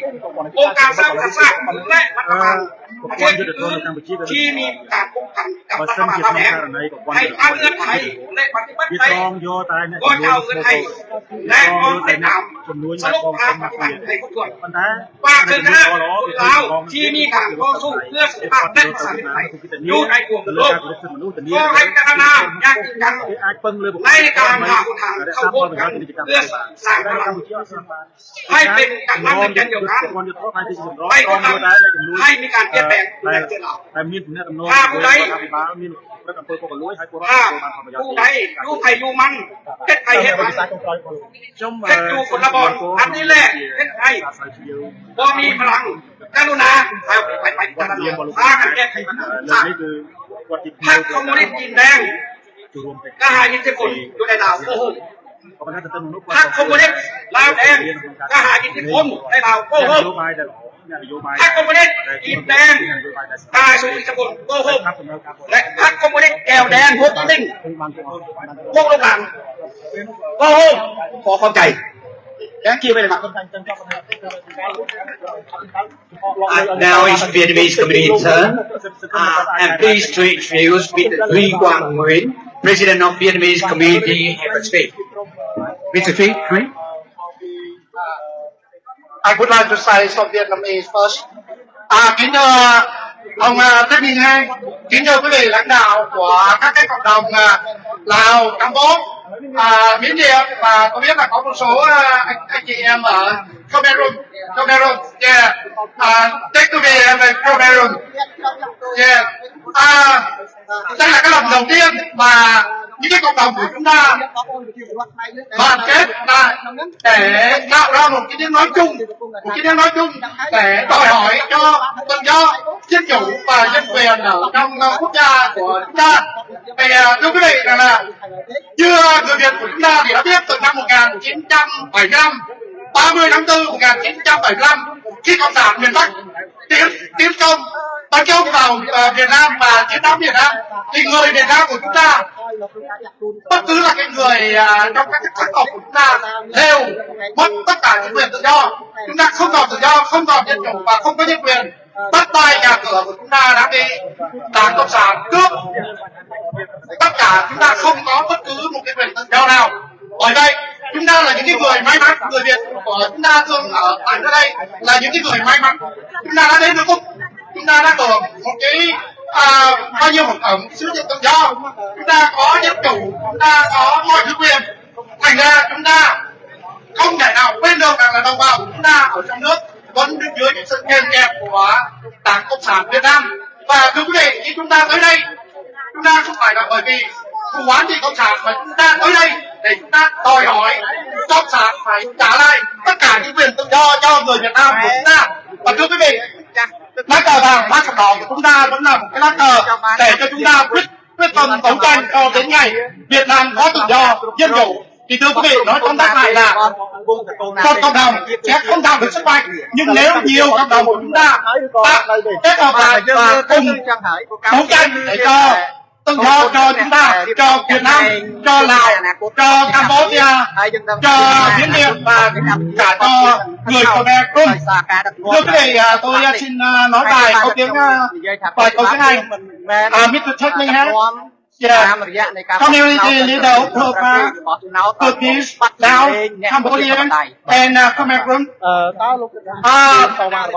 Speaker 7: องค์การสร้างสรรค์และรัฐบาลประเทศอื่นที่มีการป้องกันกับรัฐบาลลาวแดงให้ตั้งเงื่อนไขและปฏิบัติไปก็จะเอาเงินให้และก็ได้ตามสรุปการปฏิบัติให้ครบถ้วนฝากถึงคณะลาวที่มีการต่อสู้เพื่อสันติภาพและประชาธิปไตยอยู่ในกลุ่มโลกก็ให้พัฒนาอย่างจริงจังในการหาทางเข้าร่วมกันเพื่อสร้างพลังให้เป็นการนำหนึ่งเดียวกันไปก็ทำให้มีการเปลี่ยนแปลงในประเทศเราถ้าผู้ใดดูไผ่ดูมันเพชรไผ่เฮ็ดมันเพชรดูคนละบอลอันนี้แหละเพชรไผ่บ่มีพลังกรุณาไปกันพากันแก้ไขปัญหาพรรคคอมมิวนิสต์จีนแดงก็หาอิทธิพลอยู่ในลาวโอ้โหพรรคคอมมิวนิสต์ลาวแดงก็หาอิทธิพลในลาวโอ้โหพรรคคอมมิวนิสต์จีนแดงกายสู่อิทธิพลโอ้โหและพรรคคอมมิวนิสต์แก้วแดงพวกนิ่งพวกโรงงานโอ้โหขอเข้าใจ
Speaker 3: Thank you very much.
Speaker 8: Now is Vietnamese community turn. I'm pleased to introduce Mr. Duy Quang Nguyen, President of Vietnamese Community Head of State. Mr. Duy.
Speaker 7: I would like to say some Vietnamese first. Kính thưa ông Trác Minh Hang, kính thưa quý vị lãnh đạo của các cái cộng đồng Lào, Campuchia, Miến Điện, và tôi biết là có một số anh chị em ở Cameroon, yeah, take to be Cameroon, yeah. Đây là cái lần đầu tiên mà những cái cộng đồng của chúng ta đoàn kết lại để tạo ra một cái tiếng nói chung, để đòi hỏi cho tự do, dân chủ và nhân quyền ở trong quốc gia của chúng ta. Thì thưa quý vị là như người Việt của chúng ta thì đã biết từ năm 1975, 30 tháng 4 1975, khi cộng sản miền Bắc tiến công tấn công vào Việt Nam và chiến thắng Việt Nam, thì người Việt Nam của chúng ta, bất cứ là cái người trong các sắc tộc của chúng ta đều mất tất cả những quyền tự do. Chúng ta không còn tự do, không còn dân chủ và không có nhân quyền. Tất tay nhà cửa của chúng ta đã bị Đảng Cộng sản cướp. Tất cả chúng ta không có bất cứ một cái quyền tự do nào. Bởi vậy chúng ta là những cái người may mắn, người Việt của chúng ta thường ở tại đây là những cái người may mắn. Chúng ta đã đến được chúng ta đã hưởng một cái bao nhiêu một ẩm sự tự do, chúng ta có dân chủ, chúng ta có mọi thứ quyền. Thành ra chúng ta không thể nào quên được rằng là đồng bào của chúng ta ở trong nước vẫn đứng dưới những sự kèm kẹp của Đảng Cộng sản Việt Nam. Và thưa quý vị, khi chúng ta tới đây, chúng ta không phải là bởi vì thù oán gì Cộng sản, mà chúng ta tới đây để chúng ta đòi hỏi Cộng sản phải trả lại tất cả những quyền tự do cho người Việt Nam của chúng ta. Và thưa quý vị, lá cờ vàng, lá cờ đỏ của chúng ta vẫn là một cái lá cờ để cho chúng ta quyết tâm đấu tranh cho đến ngày Việt Nam có tự do, dân chủ. Thì thưa quý vị, nói tóm tắt lại là một cộng đồng sẽ không tạo được sức mạnh, nhưng nếu nhiều cộng đồng của chúng ta kết hợp lại và cùng đấu tranh để cho tự do cho chúng ta, cho Việt Nam, cho Lào, cho Campuchia, cho Miến Điện và cả cho người Khmer Krom. Thưa quý vị, tôi xin nói bài câu tiếng Anh. Mr. Trác Minh Hang, community leader of Turkish, Lao, Cambodian, and Khmer Krom.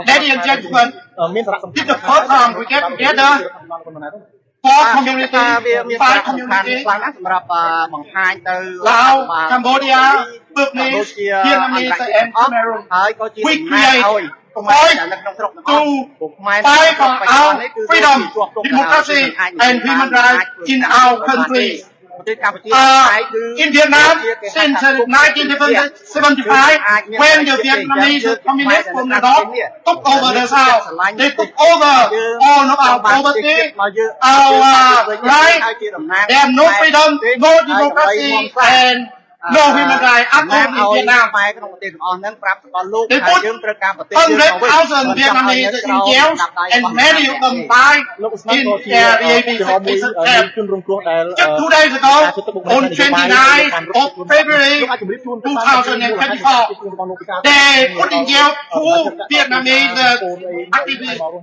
Speaker 7: Ladies and gentlemen, this is the first time we get together. Four community, five community, Lao, Cambodia, Burmese, Vietnamese, and Cameroon. We create voice to fight for our freedom, democracy, and human rights in our country. In Vietnam, since 1975, when the Vietnamese communists from the north took over the south, they took over all of our property, our rights. They have no freedom, no democracy, and no human rights at all in Vietnam. They put 100,000 Vietnamese in jails, and many of them died in their rehabitations camp. Just 2 days ago, on 29th of February 2024, they put in jail 2 Vietnamese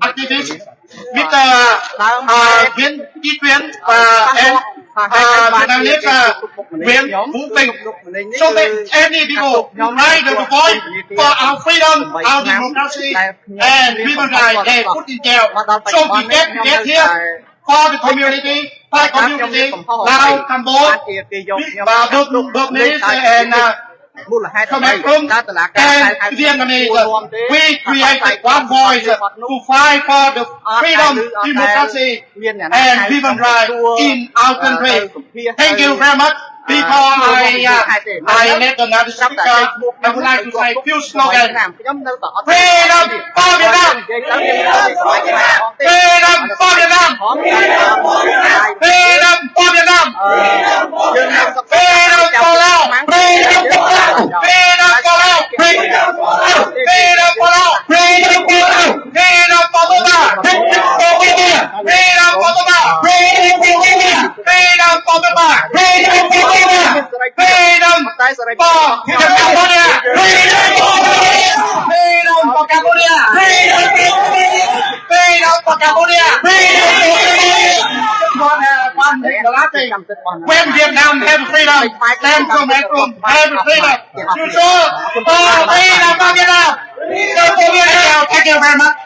Speaker 7: activists, Mr. Nguyễn Chí Tuyến and Vietnamese Nguyễn Vũ Bình. So that any people who write the voice for our freedom, our democracy, and human rights, they put in jail. So we get here for the community, Thai community, Lao, Cambodia, Burmese, and Khmer Krom, and Vietnamese. We created one voice to fight for the freedom, democracy, and human rights in our country. Thank you very much. Before I let another speaker, I would like to say a few slogans. Freedom for Vietnam! Freedom for Vietnam! Freedom for Vietnam! Freedom for Lao! Freedom for Lao! Freedom for Lao! Freedom for Lao! Freedom for Lao! Freedom for Burma! Freedom for Burma! Freedom for Burma! Freedom for Burma! Freedom for Burma! Freedom for Freedom for Cambodia! Freedom for Cambodia.
Speaker 3: When Vietnam have freedom, stand from have freedom. You sure? Freedom for Vietnam. Thank you very much.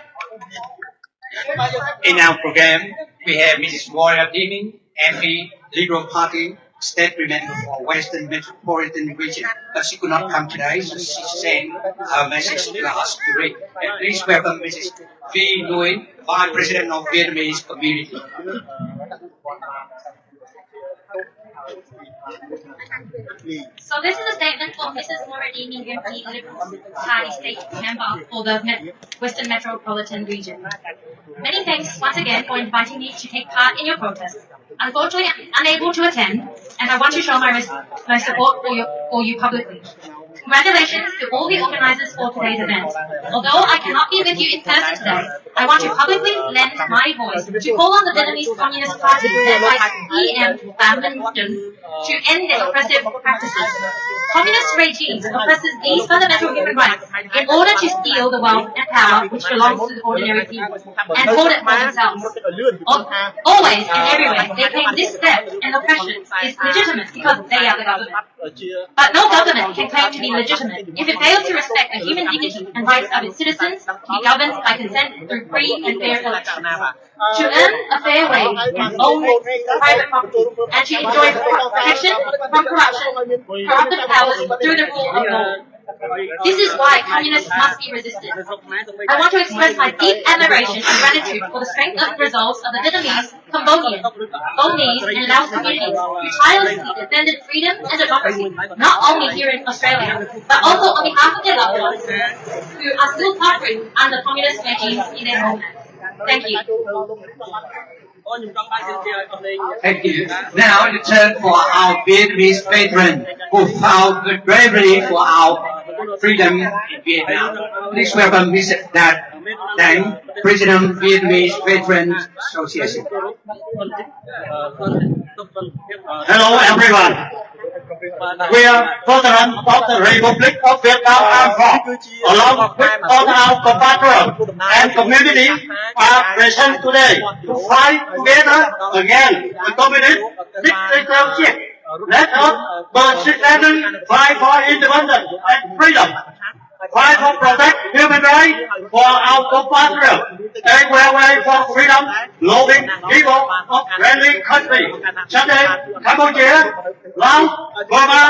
Speaker 8: In our program, we have Mrs. Gloria Deeming, MP, Liberal Party, State Representative for Western Metropolitan Region. But she could not come today, so she sent her message to us to read. And please welcome Mrs. Phi Nguyen, Vice President of Vietnamese Community.
Speaker 9: So this is a statement from Mrs. Moradini MP, Liberal Party State Member for the Western Metropolitan Region. Many thanks once again for inviting me to take part in your protest. Unfortunately, I'm unable to attend, and I want to show my support for you publicly. Congratulations to all the organizers for today's event. Although I cannot be with you in person today, I want to publicly lend my voice to call on the Vietnamese Communist Party led by E.M. Pham Minh Chinh to end their oppressive practices. Communist regimes oppresses these fundamental human rights in order to steal the wealth and power which belongs to the ordinary people and hold it for themselves. Always and everywhere, they claim this theft and oppression is legitimate because they are the government. But no government can claim to be legitimate if it fails to respect the human dignity and rights of its citizens to be governed by consent through free and fair elections. To earn a fair wage and own private property and to enjoy protection from corrupted powers through the rule of law. This is why communists must be resisted. I want to express my deep admiration and gratitude for the strength of resolve of the Vietnamese, Cambodian, Burmese, and Laos communities who tirelessly defended freedom and democracy, not only here in Australia, but also on behalf of their loved ones who are still suffering under communist regimes in their homeland. Thank you.
Speaker 8: Thank you. Now the turn for our Vietnamese veteran who fought bravely for our freedom in Vietnam. Please welcome Mr. Dang, President of Vietnamese Veterans Association.
Speaker 7: Hello everyone. We are veterans of the Republic of Vietnam Armed Forces, along with all our compatriots and community are present today to fight together against the communist dictatorship. Let us persistently fight for independence and freedom. Fight for protect human rights for our compatriots. Take way for freedom, loving people of friendly countries such as Cambodia, Laos, Burma,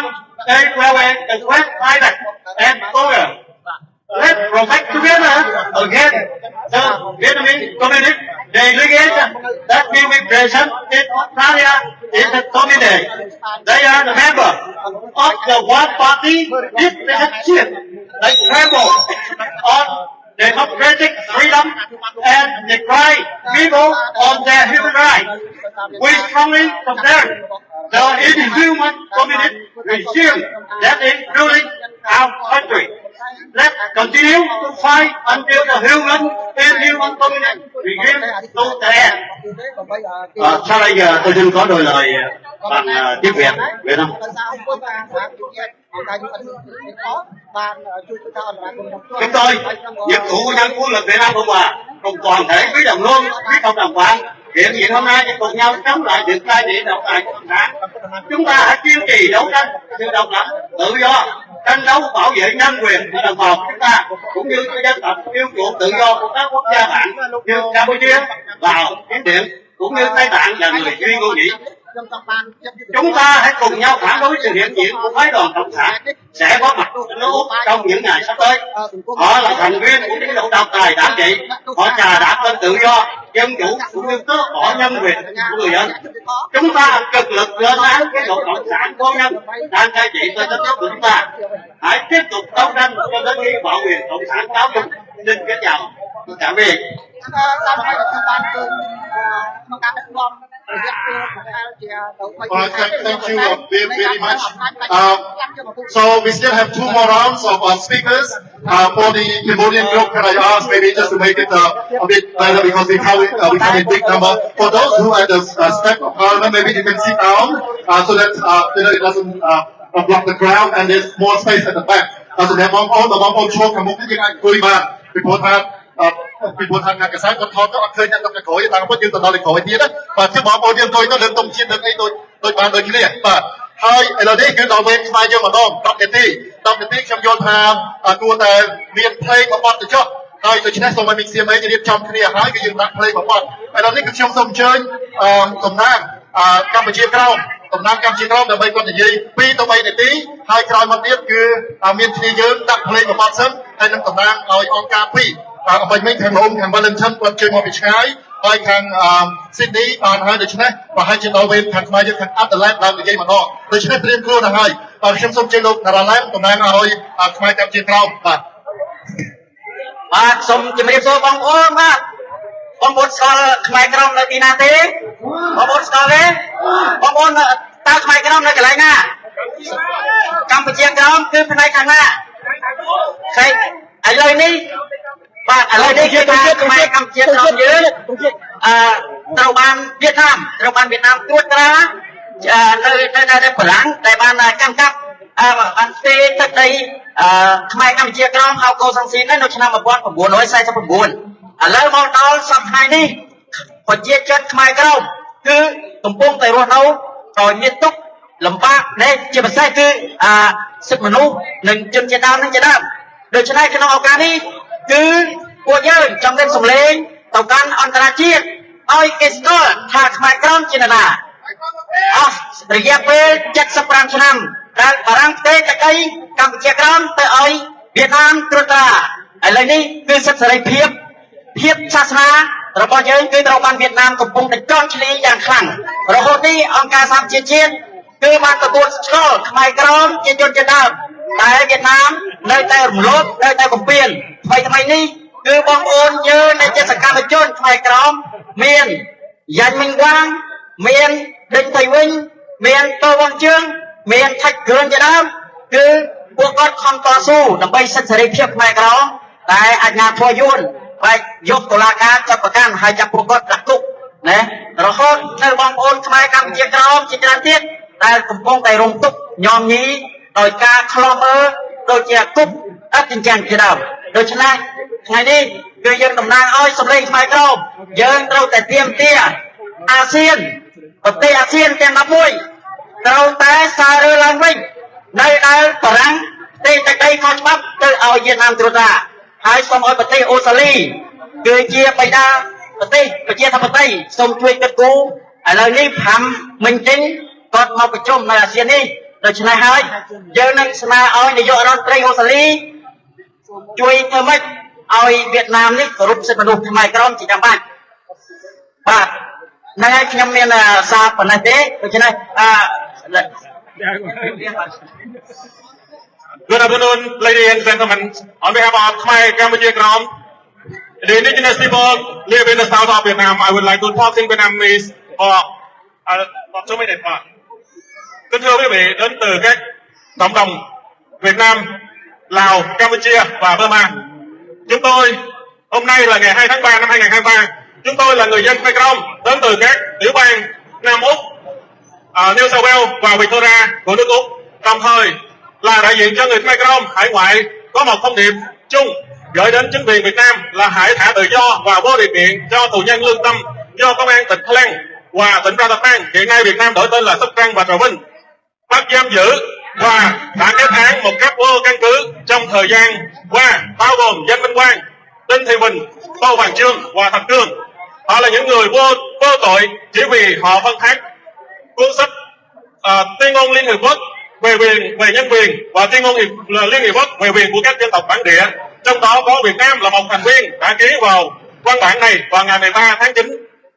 Speaker 7: take way as West Thailand and Korea. Let's protect together against the Vietnamese Communist delegation that will be present in Australia in the coming days. They are the members of the one party dictatorship. They tremble on democratic freedom and deprive people of their human rights. We strongly condemn the inhuman communist regime that is ruling our country. Let's continue to fight until the inhuman communist regime goes to end. Sau đây tôi xin có đôi lời bằng tiếng Việt không? Chúng tôi, những cựu quân nhân quân lực Việt Nam Cộng Hòa, cùng toàn thể quý đồng luôn, quý cộng đồng bạn, hiện diện hôm nay cùng nhau chống lại việc cai trị độc tài của Cộng sản. Chúng ta hãy kiên trì đấu tranh sự độc lập, tự do, tranh đấu bảo vệ nhân quyền của đồng bào chúng ta, cũng như cho dân tộc yêu chuộng tự do của các quốc gia bạn như Campuchia, Lào, Miến Điện, cũng như Tây Tạng và người Duy Ngô Nhĩ. Chúng ta hãy cùng nhau phản đối sự hiện diện của phái đoàn cộng sản sẽ có mặt ở nước Úc trong những ngày sắp tới. Họ là thành viên của chế độ độc tài đảng trị, họ chà đạp lên tự do, dân chủ cũng như tước bỏ nhân quyền của người dân. Chúng ta cực lực lên án chế độ cộng sản vô nhân đang cai trị trên đất nước của chúng ta. Hãy tiếp tục đấu tranh cho đến khi bảo quyền cộng sản cáo chung. Xin kính chào, tạm biệt.
Speaker 3: Thank you very much. So we still have 2 more rounds of speakers. For the Cambodian group, can I ask maybe just to make it a bit better because we come in big number. For those who are at the step of parliament, maybe you can sit down so that it doesn't block the crowd and there's more space at the back. แต่แสดงมองโอนแต่มองโอนโชว์กับมุกที่ยังไงคุยมาเป็นโพสต์ครับ ពីព្រោះថាខាងកសាយគាត់ថតទៅអត់ឃើញអ្នកទៅក្រោយតាមពុតយើងទៅដល់ក្រោយទៀតណាបាទជិះបងប្អូនយើងអង្គុយទៅលើតុជាតិលើអីដូចបានដូចគ្នាបាទហើយឥឡូវនេះគឺដល់វេនខ្មែរយើងម្ដង10នាទីខ្ញុំយល់ថាគួរតែមានភ្លេងមួយបទទៅចុះហើយដូច្នេះសូមឲ្យមីកសៀមអីរៀបចំគ្នាហើយគឺយើងដាក់ភ្លេងមួយបទឥឡូវនេះគឺខ្ញុំសូមអញ្ជើញតំណាងកម្ពុជាក្រោមដើម្បីគាត់និយាយ2ទៅ3នាទីហើយក្រោយមកទៀតគឺមានគ្នាយើងដាក់ភ្លេងមួយបទសិនហើយនឹងតំណាងឲ្យអង្គការ2អ្វីមិញខាងលោកខាង Wellington គាត់ជួយមកពីឆ្ងាយហើយខាង Sydney បានហើយដូច្នេះប្រហែលជាដល់វេនខាងខ្មែរយើងខាង Adelaide ឡើងនិយាយម្ដងដូច្នេះត្រៀមខ្លួនទៅហើយខ្ញុំសូមជម្រាបលោក Naralem តំណាងឲ្យខ្មែរកម្ពុជាក្រោមបាទ
Speaker 8: សូមជម្រាបសួរបងប្អូនបាទបងប្អូនស្គាល់ខ្មែរក្រមនៅទីណាទេបងប្អូនស្គាល់ទេបងប្អូនតើខ្មែរក្រមនៅកន្លែងណាកម្ពុជាក្រមគឺផ្នែកខាងណាខេឥឡូវនេះបាទឥឡូវនេះគឺថាខ្មែរកម្ពុជាក្រមយើងត្រូវបានវៀតណាមត្រួតត្រានៅបារាំងដែលបានកាន់កាប់បានផ្ទេរទឹកដីខ្មែរកម្ពុជាក្រមហៅកូសាំងស៊ីននៅឆ្នាំ1949ឥឡូវមកដល់សប្តាហ៍នេះប្រជាជនខ្មែរក្រមគឺកំពុងតែរស់នៅដោយមានទុក្ខលំបាកដែលជាពិសេសគឺសិទ្ធិមនុស្សនិងជនជាតិដើមនឹងជាដើមដូច្នេះក្នុងឱកាសនេះគឺពួកយើងចង់មានសម្លេងទៅកាន់អន្តរជាតិឲ្យគេស្គាល់ថាខ្មែរក្រមជាណាអស់រយៈពេល75ឆ្នាំដែលបារាំងផ្ទេរទឹកដីកម្ពុជាក្រមទៅឲ្យវៀតណាមត្រួតត្រាឥឡូវនេះគឺសិទ្ធិសេរីភាពសាសនារបស់យើងគឺត្រូវបានវៀតណាមកំពុងតែចោទឈ្លាយ៉ាងខ្លាំងរហូតនេះអង្គការសហប្រជាជាតិគឺបានទទួលស្គាល់ខ្មែរក្រមជាជនជាតិដើមតែវៀតណាមនៅតែរំលោភនៅតែបំពានថ្មីនេះគឺបងប្អូនយើងដែលជាសកម្មជនខ្មែរក្រមមានយ៉ាញ់មិញវ៉ាងមានដេញទៅវិញមានតវងជើងមានថាច់គ្រឿងជាដើមគឺពួកគាត់ខំតស៊ូដើម្បីសិទ្ធិសេរីភាពខ្មែរក្រមតែអាជ្ញាធរយួនបែកយកតុលាការចាប់ប្រកាន់ហើយចាប់ពួកគាត់ដាក់គុកណារហូតនៅបងប្អូនខ្មែរកម្ពុជាក្រមជាច្រើនទៀតដែលកំពុងតែរងទុក្ខញោមញីដោយការខ្លោះមើលដូចជាគុកអត់ចិញ្ចឹមជាដើមដូច្នេះថ្ងៃនេះគឺយើងតំណាងឲ្យសម្លេងខ្មែរក្រមយើងត្រូវតែទាមទារអាស៊ានប្រទេសអាស៊ានទាំង11ត្រូវតែសាររើឡើងវិញនៅដែលបារាំងផ្ទេរទឹកដីខុសច្បាប់ទៅឲ្យវៀតណាមត្រួតត្រាហើយសូមឲ្យប្រទេសអូស្ត្រាលីគឺជាបិតាប្រទេសប្រជាធិបតេយ្យសូមជួយគិតគូរឥឡូវនេះ5មិញទិញគាត់មកប្រជុំនៅអាស៊ាននេះដូច្នេះហើយយើងនឹងស្នើឲ្យនាយករដ្ឋមន្ត្រីអូស្ត្រាលីជួយធ្វើម៉េចឲ្យវៀតណាមនេះគោរពសិទ្ធិមនុស្សខ្មែរក្រមជាចាំបាច់បាទហ្នឹងហើយខ្ញុំមានសារប៉ុណ្ណេះទេដូច្នេះ
Speaker 10: Good afternoon, ladies and gentlemen. On behalf of Khmer Cambodia Krom, the indigenous people live in the south of Vietnam. I would like to talk in Vietnamese for 2 minutes. Kính thưa quý vị, đến từ các cộng đồng Việt Nam, Lào, Campuchia và Burma. Chúng tôi, hôm nay là ngày 2 tháng 3 năm 2023, chúng tôi là người dân Khmer Krom đến từ các tiểu bang Nam Úc, New South Wales và Victoria của nước Úc. Đồng thời là đại diện cho người Khmer Krom hải ngoại có một thông điệp chung gửi đến chính quyền Việt Nam là hãy thả tự do và vô điều kiện cho tù nhân lương tâm do công an tỉnh Thái Lan và tỉnh Patukam, hiện nay Việt Nam đổi tên là Sóc Trăng và Trà Vinh, bắt giam giữ và đã kết án một cách vô căn cứ trong thời gian qua, bao gồm Danh Minh Quang, Đinh Thị Bình, Tô Hoàng Trương và Thạch Cương. Họ là những người vô tội chỉ vì họ phân phát cuốn sách Tuyên ngôn Liên Hiệp Quốc về nhân quyền và Tuyên ngôn Liên Hiệp Quốc về quyền của các dân tộc bản địa. Trong đó có Việt Nam là một thành viên đã ký vào văn bản này vào ngày 13 tháng 9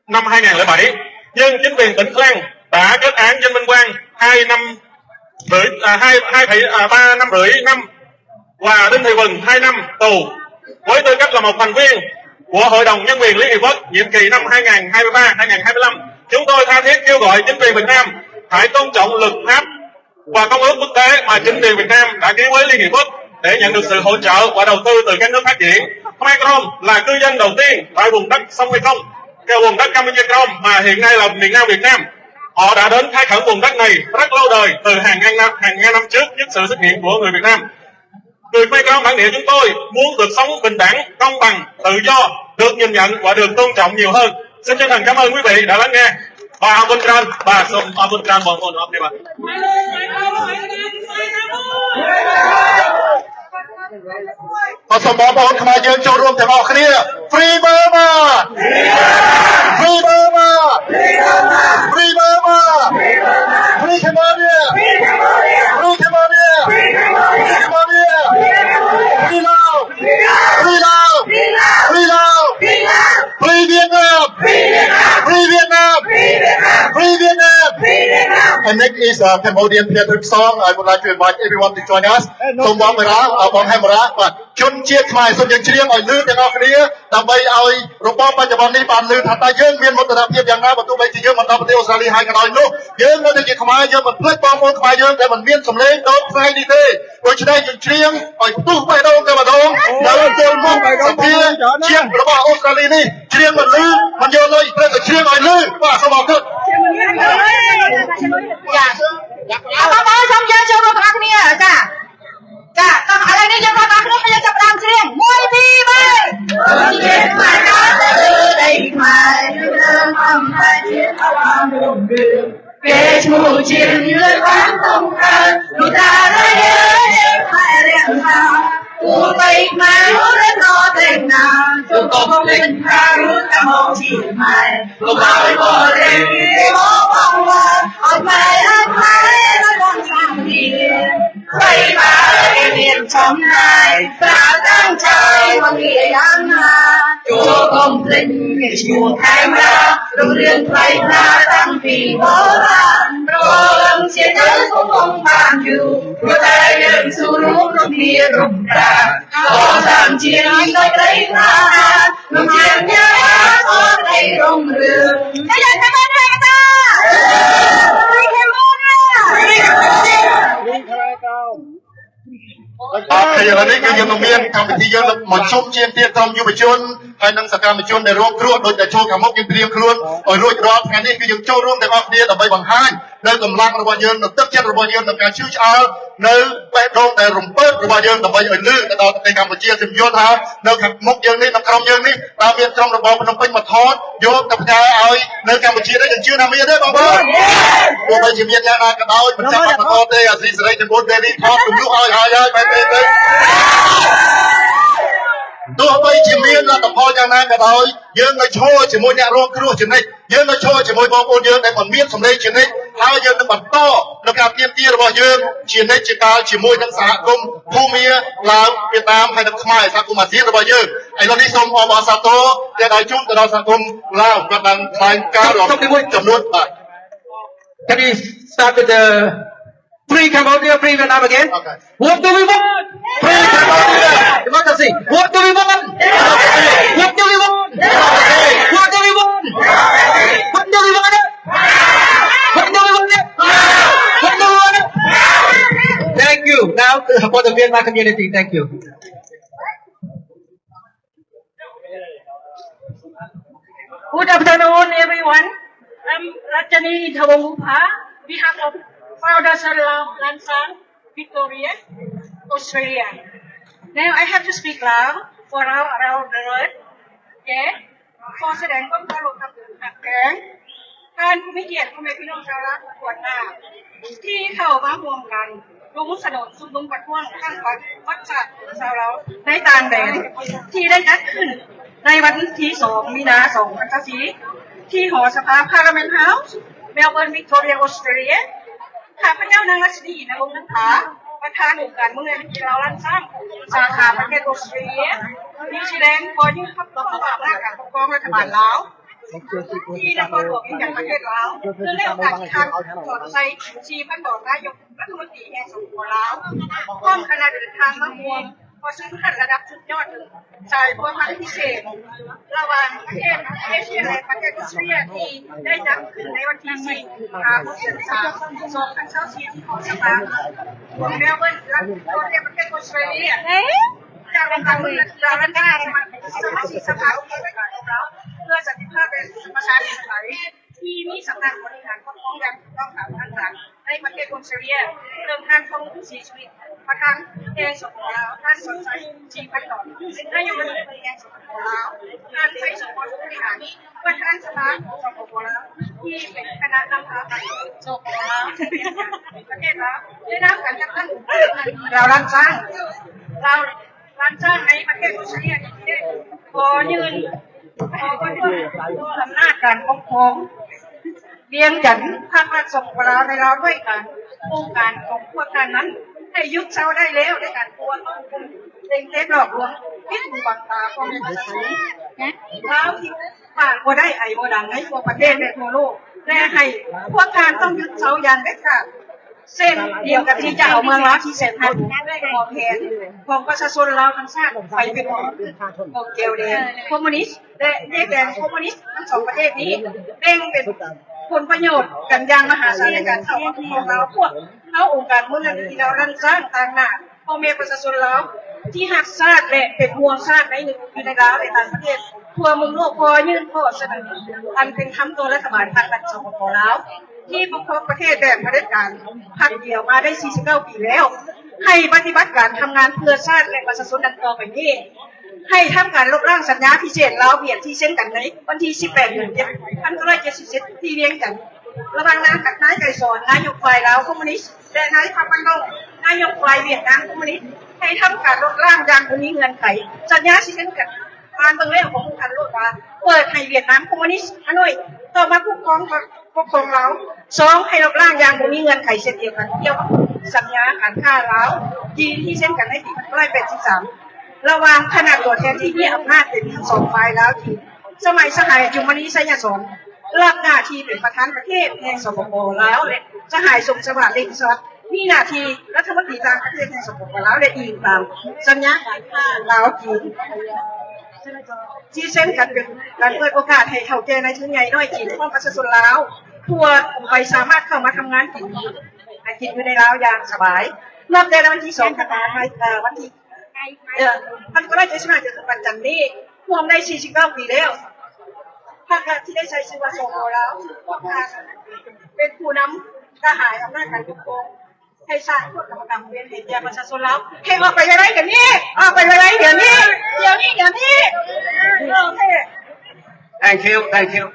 Speaker 10: năm 2007. Nhưng chính quyền tỉnh Thái Lan đã kết án Danh Minh Quang 3 năm rưỡi năm và Đinh Thị Bình 2 năm tù với tư cách là một thành viên của Hội đồng Nhân quyền Liên Hiệp Quốc nhiệm kỳ năm 2023-2025. Chúng tôi tha thiết kêu gọi chính quyền Việt Nam hãy tôn trọng luật pháp và công ước quốc tế mà chính quyền Việt Nam đã ký với Liên Hiệp Quốc để nhận được sự hỗ trợ và đầu tư từ các nước phát triển. Khmer Krom là cư dân đầu tiên tại vùng đất sông Mekong, cái vùng đất Campuchia Krom mà hiện nay là miền Nam Việt Nam. Họ đã đến khai khẩn vùng đất này rất lâu đời, từ hàng ngàn năm trước sự xuất hiện của người Việt Nam. Người Khmer Krom bản địa chúng tôi muốn được sống bình đẳng, công bằng, tự do, được nhìn nhận và được tôn trọng nhiều hơn. Xin chân thành cảm ơn quý vị đã lắng nghe. Bà Hồng Vân Tran, bà Hồng Vân Tran bọn con đi bà.
Speaker 3: Số bọn bọn khai dương choរួមទាំងអស់គ្នា Free Burma Free Burma Free Burma Free Cambodia Free Cambodia Free Cambodia Free Laos Free Laos Free Laos Free Vietnam Free Vietnam Free Vietnam And next is a Cambodian patriotic song. I would like to invite everyone to join us. សូមបងមេរ៉ាបងហេមរ៉ាបាទជនជាតិខ្មែរសូមយើងច្រៀងឲ្យលឺទាំងអស់គ្នាដើម្បីឲ្យរបបបច្ចុប្បន្ននេះបានលឺថាតើយើងមានមោទនភាពយ៉ាងណាបើទោះបីជាយើងមិនដល់ប្រទេសអូស្ត្រាលីហើយក៏ដោយនោះយើងនៅតែជាខ្មែរយើងមិនភ្លេចបងប្អូនខ្មែរយើងដែលមិនមានសម្លេងដូចផ្នែកនេះទេដូច្នេះយើងច្រៀងឲ្យផ្ទុះបេះដូងតែម្ដងនៅចូលមុខសភាជាតិរបស់អូស្ត្រាលីនេះច្រៀងមិនលឺមិនយកលុយត្រូវតែច្រៀងឲ្យលឺបាទសូមអរគុណ
Speaker 1: បងប្អូនសូមយើងចូលរួមទាំងអស់គ្នាចាចាតោះឥឡូវនេះយើងទាំងអស់គ្នាយើងចាប់ផ្ដើមច្រៀង1 2 3ជាតិខ្មែរដល់ទៅដីខ្មែរយើងអំណាចជាតិអមរំលឹកពេលឈ្មោះជាតិលើបានកំកើនោះតារយើងខ្មែររាក់ថាគួរបីខ្មែររត់រត់តែណាចូលកុំពេញខាងតាមមកជាតិខ្មែរកុំឲ្យបរិយាមកបងអត់ខ្មែរអត់ខ្មែរដល់សាមគ្គីបីបាយមានចំណាយប្រាตั้งใจមកនិយាយយ៉ាងណាចូលកុំភ្លេចឈ្មោះខេមរារុងរឿងថ្លៃថ្លាតាំងពីបុរាណព្រមជាទៅកំពុងបានយូរព្រោះតែយើងស៊ូរួមគ្នារំប្រាកសាងជាតិដោយក្តីក្លាហាននឹងជាញាអត់ក្តីរុងរឿងតែយើងមិនបានទេតា
Speaker 3: ហើយឥឡូវនេះគឺយើងនឹងមានកម្មវិធីយើងមកជុំជាទៀតក្រុមយុវជនហើយនិងសកម្មជនដែលរងគ្រោះដោយតែចូលខាងមុខយើងត្រៀមខ្លួនឲ្យរួចរាល់ថ្ងៃនេះគឺយើងចូលរួមទាំងអស់គ្នាដើម្បីបង្ហាញនៅកម្លាំងរបស់យើងនៅទឹកចិត្តរបស់យើងនៅការជឿឆ្អល់នៅបេះដូងដែលរំពើរបស់យើងដើម្បីឲ្យលឺទៅដល់ប្រទេសកម្ពុជាខ្ញុំយល់ថានៅខាងមុខយើងនេះនៅក្រុមយើងនេះតើមានក្រុមរបស់ភ្នំពេញមកថតយកទៅផ្ញើឲ្យនៅកម្ពុជានេះយើងជឿថាមានទេបងប្អូនទោះបីជាមានយ៉ាងណាក៏ដោយមិនចាំបាច់មកថតទេអាស៊ីសេរីចំនួនពេលនេះថតគំនូសឲ្យហើយបែបនេះទៅទោះបីជាមានលទ្ធផលយ៉ាងណាក៏ដោយយើងនៅឈរជាមួយអ្នករងគ្រោះជានិច្ចយើងនៅឈរជាមួយបងប្អូនយើងដែលមិនមានសម្លេងជានិច្ចហើយយើងនឹងបន្តនៅការទាមទាររបស់យើងជានិច្ចជាកាលជាមួយនឹងសហគមន៍ភូមាឡាវវៀតណាមហើយនិងខ្មែរសហគមន៍អាស៊ានរបស់យើងឥឡូវនេះសូមអបអរសាទរដែលឲ្យជូនទៅដល់សហគមន៍ឡាវគាត់បានថ្លែងការណ៍ចំនួនបាទ
Speaker 5: Can we start with the Free Cambodia, Free Vietnam again?
Speaker 3: Okay.
Speaker 5: What do we want? Free Cambodia, democracy. What do we want? What do we want? What do we want? What do we want? What do we want? What do we want? Thank you. Now for the Vietnam community, thank you.
Speaker 6: Good afternoon, everyone. I'm Rajani Thawangupha, behalf of Founder Sarah Lansang, Victoria, Australia. Now I have to speak loud for all around the world. Okay? ขอแสดงความเคารพกับหักแกงการผู้มีเกียรติผู้มีพี่น้องชาวรัฐขวดหน้าที่เข้ามารวมกันรุ้งสนนสุดุงประท้วงข้างวัดวัดจัดชาวเราในต่างแดนที่ได้จัดขึ้นในวันที่2 มีนาคม 2024ที่หอสภา Parliament House เมลเบิร์น วิกตอเรีย ออสเตรเลียข้าพเจ้านางรัชนีนรงค์นันทาประธานองค์การเมืองในเราลั่นสร้างสาขาประเทศออสเตรเลียนิวซีแลนด์ขอยื่นคำร้องต่อหน้าการปกครองรัฐบาลลาวที่นครหลวงจากประเทศลาวเนื่องในโอกาสที่ท่านถอดใจชี้พันดอกนายกรัฐมนตรีแห่งสปปลาวพร้อมคณะเดินทางมาร่วมพอซึ่งท่านระดับสุดยอดสายพันธุ์พิเศษระหว่างประเทศเอเชียและประเทศออสเตรเลียที่ได้จัดขึ้นในวันที่4 สิงหาคม 2024ที่หอสภาเมลเบิร์นรัฐประเทศออสเตรเลียจากการเมืองเราและการสมาชิกสภาองค์การของเราเพื่อสันติภาพและประชาธิปไตยที่มีสำนักบริหารปกครองแบบต้องตามมาตรฐานในประเทศออสเตรเลียเริ่มท่านคงผู้เสียชีวิตประธานแห่งสภาท่านสนใจชีพันดอนนายกรัฐมนตรีแห่งสภา
Speaker 11: ลาวการใช้สปทุกฐานประธานสภาสปปลาวที่เป็นคณะนำพาไปสปปลาวประเทศลาวได้รับการจัดตั้งเรารันสร้างในประเทศออสเตรเลียขอยืนขอประท้วงอำนาจการปกครองเวียงจันทร์ภาครัฐสปปลาวในเราด้วยการโครงการของพวกท่านนั้นให้ยุบเซาได้แล้วในการตัวต้องคุมเต็งเท็จหลอกลวงพิษบังตาความเป็นภาษาแล้วที่ปากบ่ได้ไอ้บ่ดังในทั่วประเทศและทั่วโลกและให้พวกท่านต้องยึดเซาอย่างเด็ดขาดเส้นเดียวกับที่จะเอาเมืองลาวที่เสร็จทันได้ขอแผนของประชาชนลาวทั้งชาติไปเป็นของเกลเดนคอมมิวนิสต์และแยกแดนคอมมิวนิสต์ทั้งสองประเทศนี้เร่งเป็นผลประโยชน์กันอย่างมหาศาลในการเข้ามาของเราพวกเอาองค์การมูลนิธิเรารันสร้างต่างหน้าพ่อแม่ประชาชนลาวที่หักชาติและเป็นห่วงชาติในในลาวในต่างประเทศทั่วเมืองโลกพอยื่นข้อเสนออันเป็นคำตัวรัฐบาลภาครัฐสปปลาวที่ปกครองประเทศแบบเผด็จการพักเดียวมาได้49 ปีแล้วให้ปฏิบัติการทำงานเพื่อชาติและประชาชนดังต่อไปนี้ให้ทำการลบล้างสัญญาพิเศษลาวเวียดที่เซ็นกันในวันที่18 เดือน1977ที่เวียงจันทร์ระหว่างนายไก่สอนนายกฝ่ายลาวคอมมิวนิสต์และนายพักบันดงนายกฝ่ายเวียดนามคอมมิวนิสต์ให้ทำการลบล้างอย่างมีเงื่อนไขสัญญาที่เซ็นกันการเมืองเรื่องของการโลดว่าเปิดให้เวียดนามคอมมิวนิสต์ฮานอยต่อมาปกครองลาว2ให้ลบล้างอย่างมีเงื่อนไขเช่นเดียวกันเกี่ยวกับสัญญาการค้าลาวจีนที่เซ็นกันในปี1983ระหว่างคณะตัวแทนที่มีอำนาจเป็นทั้งสองฝ่ายแล้วจีนสมัยสหายจุมนีไสยสอนรับหน้าที่เป็นประธานประเทศแห่งสปปลาวและสหายสมสวัสดิ์เล็กซอดมีหน้าที่รัฐมนตรีต่างประเทศแห่งสปปลาวและอีกตามสัญญาการค้าลาวจีนที่เช่นกันเป็นการเปิดโอกาสให้เฒ่าแก่ในทุนใหญ่น้อยจีนของประชาชนลาวทั่วไปสามารถเข้ามาทำงานกินอยู่ในลาวอย่างสบายนับแต่วันที่2 กันยายนวันที่มันก็ได้ใช้มาจนถึงวันจันทร์นี้รวมได้49 ปีแล้วภาครัฐที่ได้ใช้ชื่อว่าสปปลาวพวกท่านเป็นผู้นำทหารอำนาจการปกครองให้สร้างพวกกรรมกรรมเวียนให้แก่ประชาชนลาวให้ออกไปอะไรกันนี่ออกไปอะไรเดี๋ยวนี้โอเค
Speaker 8: Thank you.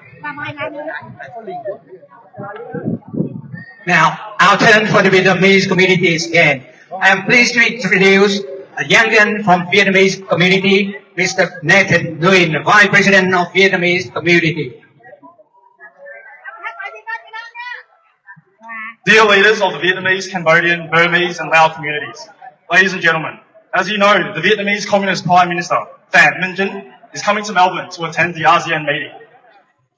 Speaker 8: Now, our turn for the Vietnamese communities again. I am pleased to introduce a young man from Vietnamese community, Mr. Nathan Nguyen, Vice President of Vietnamese community.
Speaker 10: Dear leaders of the Vietnamese, Cambodian, Burmese and Lao communities, ladies and gentlemen, as you know, the Vietnamese Communist Prime Minister, Pham Minh Chinh, is coming to Melbourne to attend the ASEAN meeting.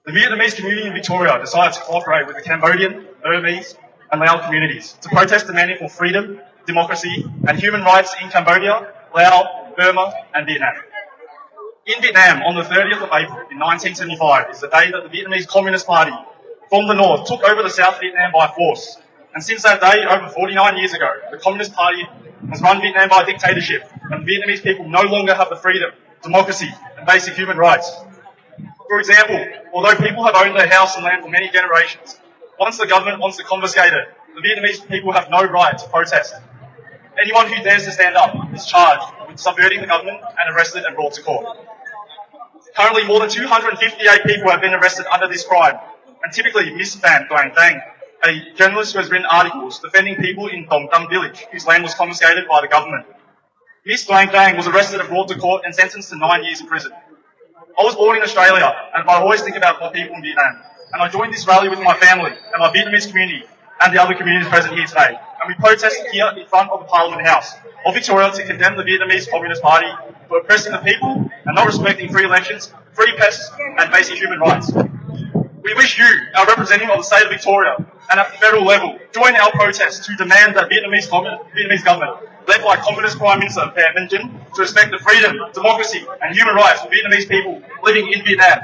Speaker 10: The Vietnamese community in Victoria decided to cooperate with the Cambodian, Burmese and Lao communities to protest demanding for freedom, democracy and human rights in Cambodia, Laos, Burma and Vietnam. In Vietnam, on the 30th of April in 1975 is the day that the Vietnamese Communist Party from the north took over the South Vietnam by force. And since that day, over 49 years ago, the Communist Party has run Vietnam by dictatorship and the Vietnamese people no longer have the freedom, democracy and basic human rights. For example, although people have owned their house and land for many generations, once the government wants to confiscate it, the Vietnamese people have no right to protest. Anyone who dares to stand up is charged with subverting the government and arrested and brought to court. Currently, more than 258 people have been arrested under this crime, and typically Miss Pham Duang Dang, a journalist who has written articles defending people in Dong Tam village whose land was confiscated by the government. Miss Duang Dang was arrested and brought to court and sentenced to 9 years in prison. I was born in Australia, and I always think about my people in Vietnam. And I joined this rally with my family and my Vietnamese community and the other communities present here today. And we protested here in front of the Parliament House of Victoria to condemn the Vietnamese Communist Party for oppressing the people and not respecting free elections, free press and basic human rights. We wish you, our representative of the state of Victoria and at the federal level, join our protest to demand that Vietnamese government, led by Communist Prime Minister Pham Minh Chinh, to respect the freedom, democracy and human rights for Vietnamese people living in Vietnam.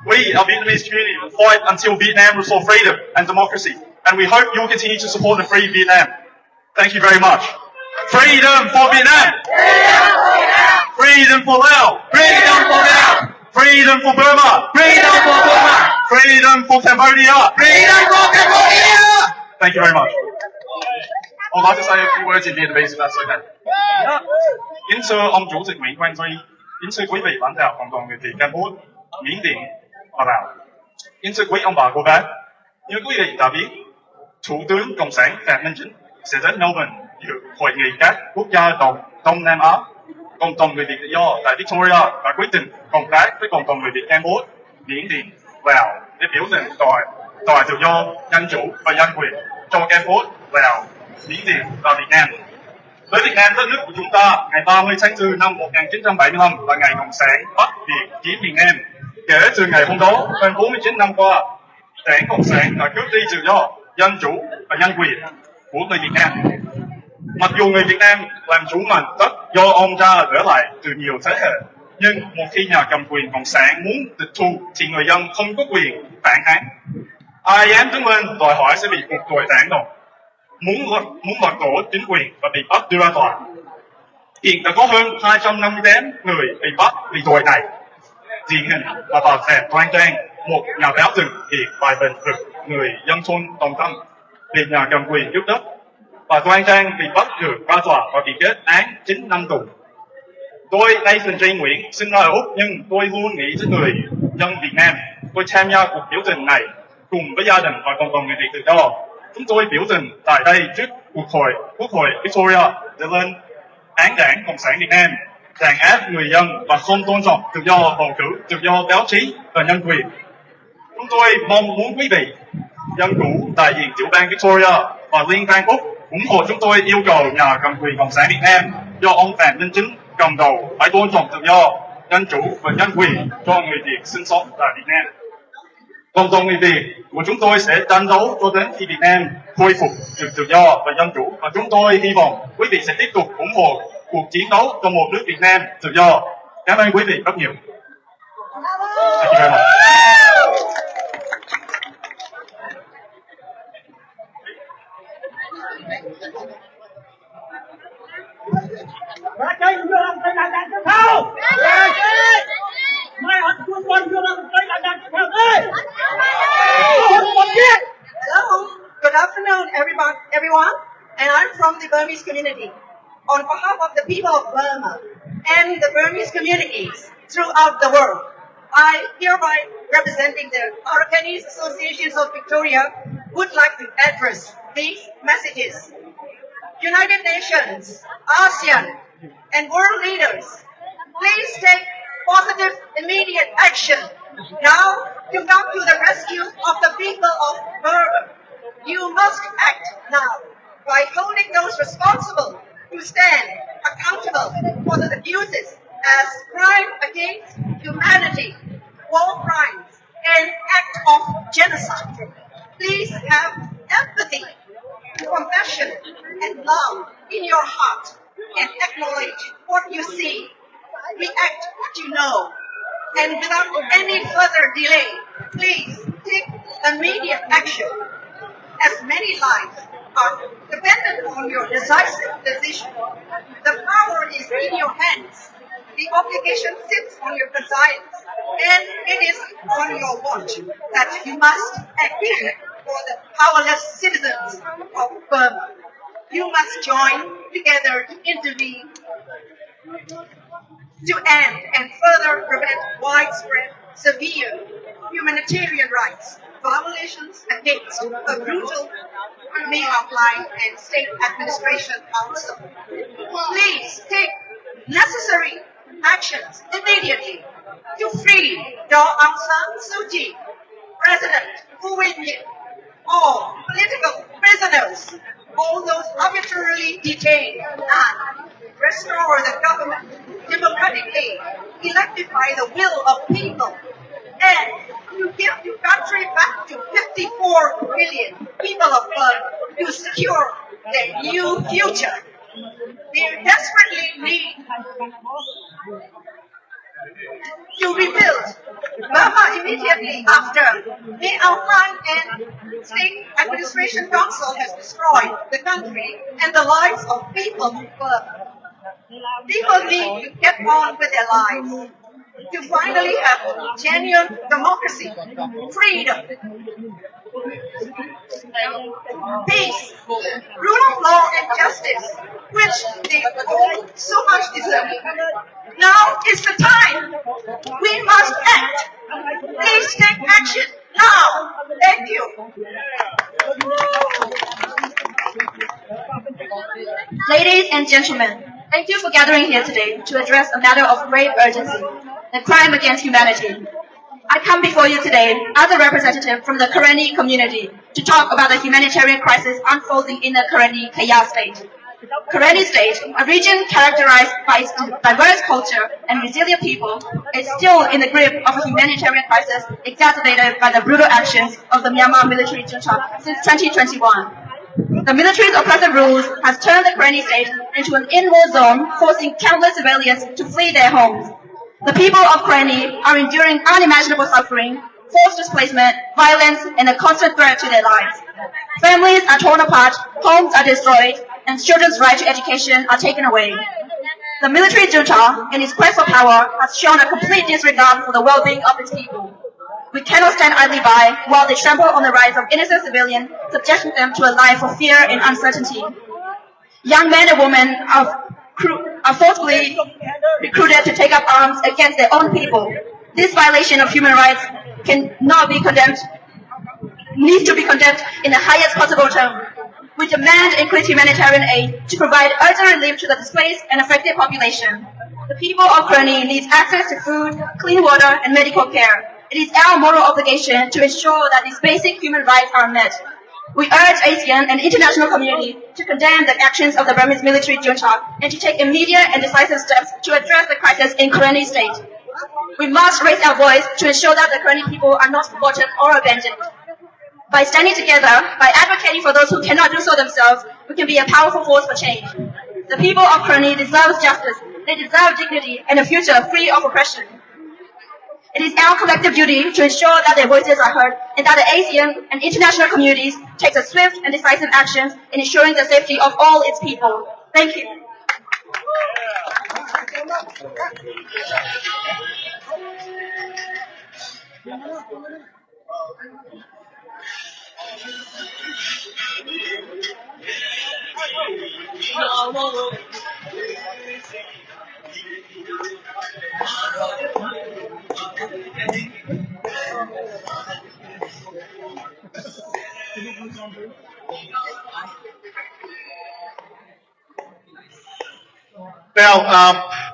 Speaker 10: We, our Vietnamese community, will fight until Vietnam restores freedom and democracy, and we hope you will continue to support the free Vietnam. Thank you very much. Freedom for Vietnam! Freedom for Laos! Freedom for Laos! Freedom for Burma! Freedom for Burma! Freedom for Cambodia! Freedom for Cambodia! Thank you very much. I'd like to say a few words in Vietnamese if that's okay. Kính thưa ông Chủ tịch Nguyễn Quang Duy, kính thưa quý vị lãnh đạo cộng đồng người Việt Campuchia, Miến Điện và Lào. Kính thưa quý ông bà cô bác, như quý vị đã biết, Thủ tướng Cộng sản Phạm Minh Chính sẽ đến Melbourne dự hội nghị các quốc gia Đông Nam Á, cộng đồng người Việt tự do tại Victoria và quyết định cộng tác với cộng đồng người Việt Campuchia, Miến Điện, Lào để biểu tình đòi tự do, dân chủ và nhân quyền cho Campuchia, Lào, Miến Điện và Việt Nam. Với Việt Nam, đất nước của chúng ta, ngày 30 tháng 4 năm 1975 là ngày Cộng sản Bắc Việt chiếm miền Nam. Kể từ ngày hôm đó, hơn 49 năm qua, Đảng Cộng sản đã cướp đi tự do, dân chủ và nhân quyền của người Việt Nam. Mặc dù người Việt Nam làm chủ mảnh đất do ông cha để lại từ nhiều thế hệ, nhưng một khi nhà cầm quyền Cộng sản muốn tịch thu thì người dân không có quyền phản kháng. Ai dám đứng lên đòi hỏi sẽ bị cuộc tội phản động. Muốn lật đổ chính quyền và bị bắt đưa ra tòa. Hiện đã có hơn 258 người bị bắt vì tội này. Điển hình là bà Phạm Đoan Trang, một nhà báo từng hiện bài bình vực người dân thôn Đồng Tâm bị nhà cầm quyền cướp đất. Bà Đoan Trang bị bắt đưa ra tòa và bị kết án 9 năm tù. Tôi Nathan J. Nguyễn sinh ra ở Úc, nhưng tôi luôn nghĩ tới người dân Việt Nam. Tôi tham gia cuộc biểu tình này cùng với gia đình và cộng đồng người Việt tự do. Chúng tôi biểu tình tại đây trước Quốc hội Victoria để lên án Đảng Cộng sản Việt Nam đàn áp người dân và không tôn trọng tự do bầu cử, tự do báo chí và nhân quyền. Chúng tôi mong muốn quý vị, dân chủ đại diện tiểu bang Victoria và Liên bang Úc ủng hộ chúng tôi yêu cầu nhà cầm quyền Cộng sản Việt Nam do ông Phạm Minh Chính cầm đầu phải tôn trọng tự do, dân chủ và nhân quyền cho người Việt sinh sống tại Việt Nam. Cộng đồng người Việt của chúng tôi sẽ tranh đấu cho đến khi Việt Nam khôi phục được tự do và dân chủ, và chúng tôi hy vọng quý vị sẽ tiếp tục ủng hộ cuộc chiến đấu cho một nước Việt Nam tự do. Cảm ơn quý vị rất nhiều. Thank you very much.
Speaker 11: Hello, good afternoon, everyone, and I'm from the Burmese community. On behalf of the people of Burma and the Burmese communities throughout the world, I hereby, representing the Arakanese Associations of Victoria, would like to address these messages. United Nations, ASEAN, and world leaders, please take positive, immediate action now to come to the rescue of the people of Burma. You must act now by holding those responsible to stand accountable for the abuses as crime against humanity, war crimes, and act of genocide. Please have empathy, compassion, and love in your heart and acknowledge what you see. React what you know. And without any further delay, please take immediate action. As many lives are dependent on your decisive decision. The power is in your hands. The obligation sits on your conscience, and it is on your watch that you must act for the powerless citizens of Burma. You must join together to intervene to end and further prevent widespread, severe humanitarian rights violations against a brutal Myanmar and State Administration Council. Please take necessary actions immediately to free Aung San Suu Kyi, President Hu Win-myint, all political prisoners, all those arbitrarily detained, and restore the government democratically elected by the will of people, and to give the country back to 54 million people of Burma to secure their new future. They desperately need to rebuild Burma immediately after the Aung and State Administration Council has destroyed the country and the lives of people of Burma. People need to get on with their lives. to finally have genuine democracy, freedom, peace, rule of law and justice, which they all so much deserve. Now is the time. We must act. Please take action now. Thank you.
Speaker 9: Ladies and gentlemen, thank you for gathering here today to address a matter of grave urgency, the crime against humanity. I come before you today as a representative from the Karenni community to talk about the humanitarian crisis unfolding in the Karenni Kaya state. Karenni state, a region characterized by its diverse culture and resilient people, is still in the grip of a humanitarian crisis exacerbated by the brutal actions of the Myanmar military junta since 2021. The military's oppressive rules has turned the Karenni state into an in-war zone, forcing countless civilians to flee their homes. The people of Karenni are enduring unimaginable suffering, forced displacement, violence, and a constant threat to their lives. Families are torn apart, homes are destroyed, and children's right to education are taken away. The military junta, in its quest for power, has shown a complete disregard for the well-being of its people. We cannot stand idly by while they trample on the rights of innocent civilians, subjecting them to a life of fear and uncertainty. Young men and women are forcibly recruited to take up arms against their own people. This violation of human rights cannot be condemned, needs to be condemned in the highest possible term. We demand increased humanitarian aid to provide urgent relief to the displaced and affected population. The people of Karenni need access to food, clean water, and medical care. It is our moral obligation to ensure that these basic human rights are met. We urge ASEAN and international community to condemn the actions of the Burmese military junta and to take immediate and decisive steps to address the crisis in Karenni state. We must raise our voice to ensure that the Karenni people are not forgotten or abandoned. By standing together, by advocating for those who cannot do so themselves, we can be a powerful force for change. The people of Karenni deserve justice, they deserve dignity and a future free of oppression. It is our collective duty to ensure that their voices are heard and that the ASEAN and international communities take a swift and decisive actions in ensuring the safety of all its people. Thank you.
Speaker 3: Now,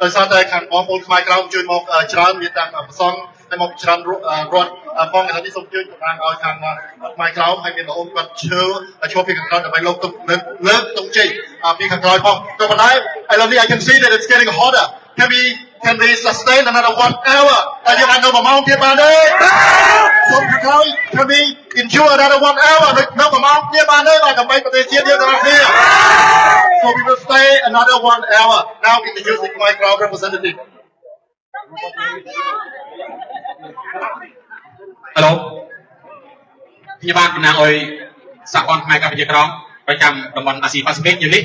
Speaker 3: ដោយសារតែខាងបងប្អូនខ្មែរក្រៅជួយមកច្រើនមានទាំងប្រសង់ហើយមកច្រើនរដ្ឋផងឥឡូវនេះសូមជួយតំណាងឲ្យខាងខ្មែរក្រៅហើយមានបងប្អូនគាត់ឈើឈប់ពីខាងក្រៅដើម្បីលើកទង់ជ័យពីខាងក្រៅផងក៏ប៉ុន្តែឥឡូវនេះ I can see that it's getting hotter. Can we sustain another 1 hour? តែយើងអាចនៅ1ម៉ោងទៀតបានទេសូមខាងក្រៅ Can we endure another 1 hour? នៅ1ម៉ោងទៀតបានទេដើម្បីប្រទេសជាតិយើងទាំងអស់គ្នា So we will stay another 1 hour. Now introduce the Khmer crowd representative.
Speaker 12: Hello. ខ្ញុំបានតំណាងឲ្យសហព័ន្ធខ្មែរកម្ពុជាក្រមប្រចាំតំបន់អាស៊ីប៉ាស៊ីហ្វិកយើងនេះ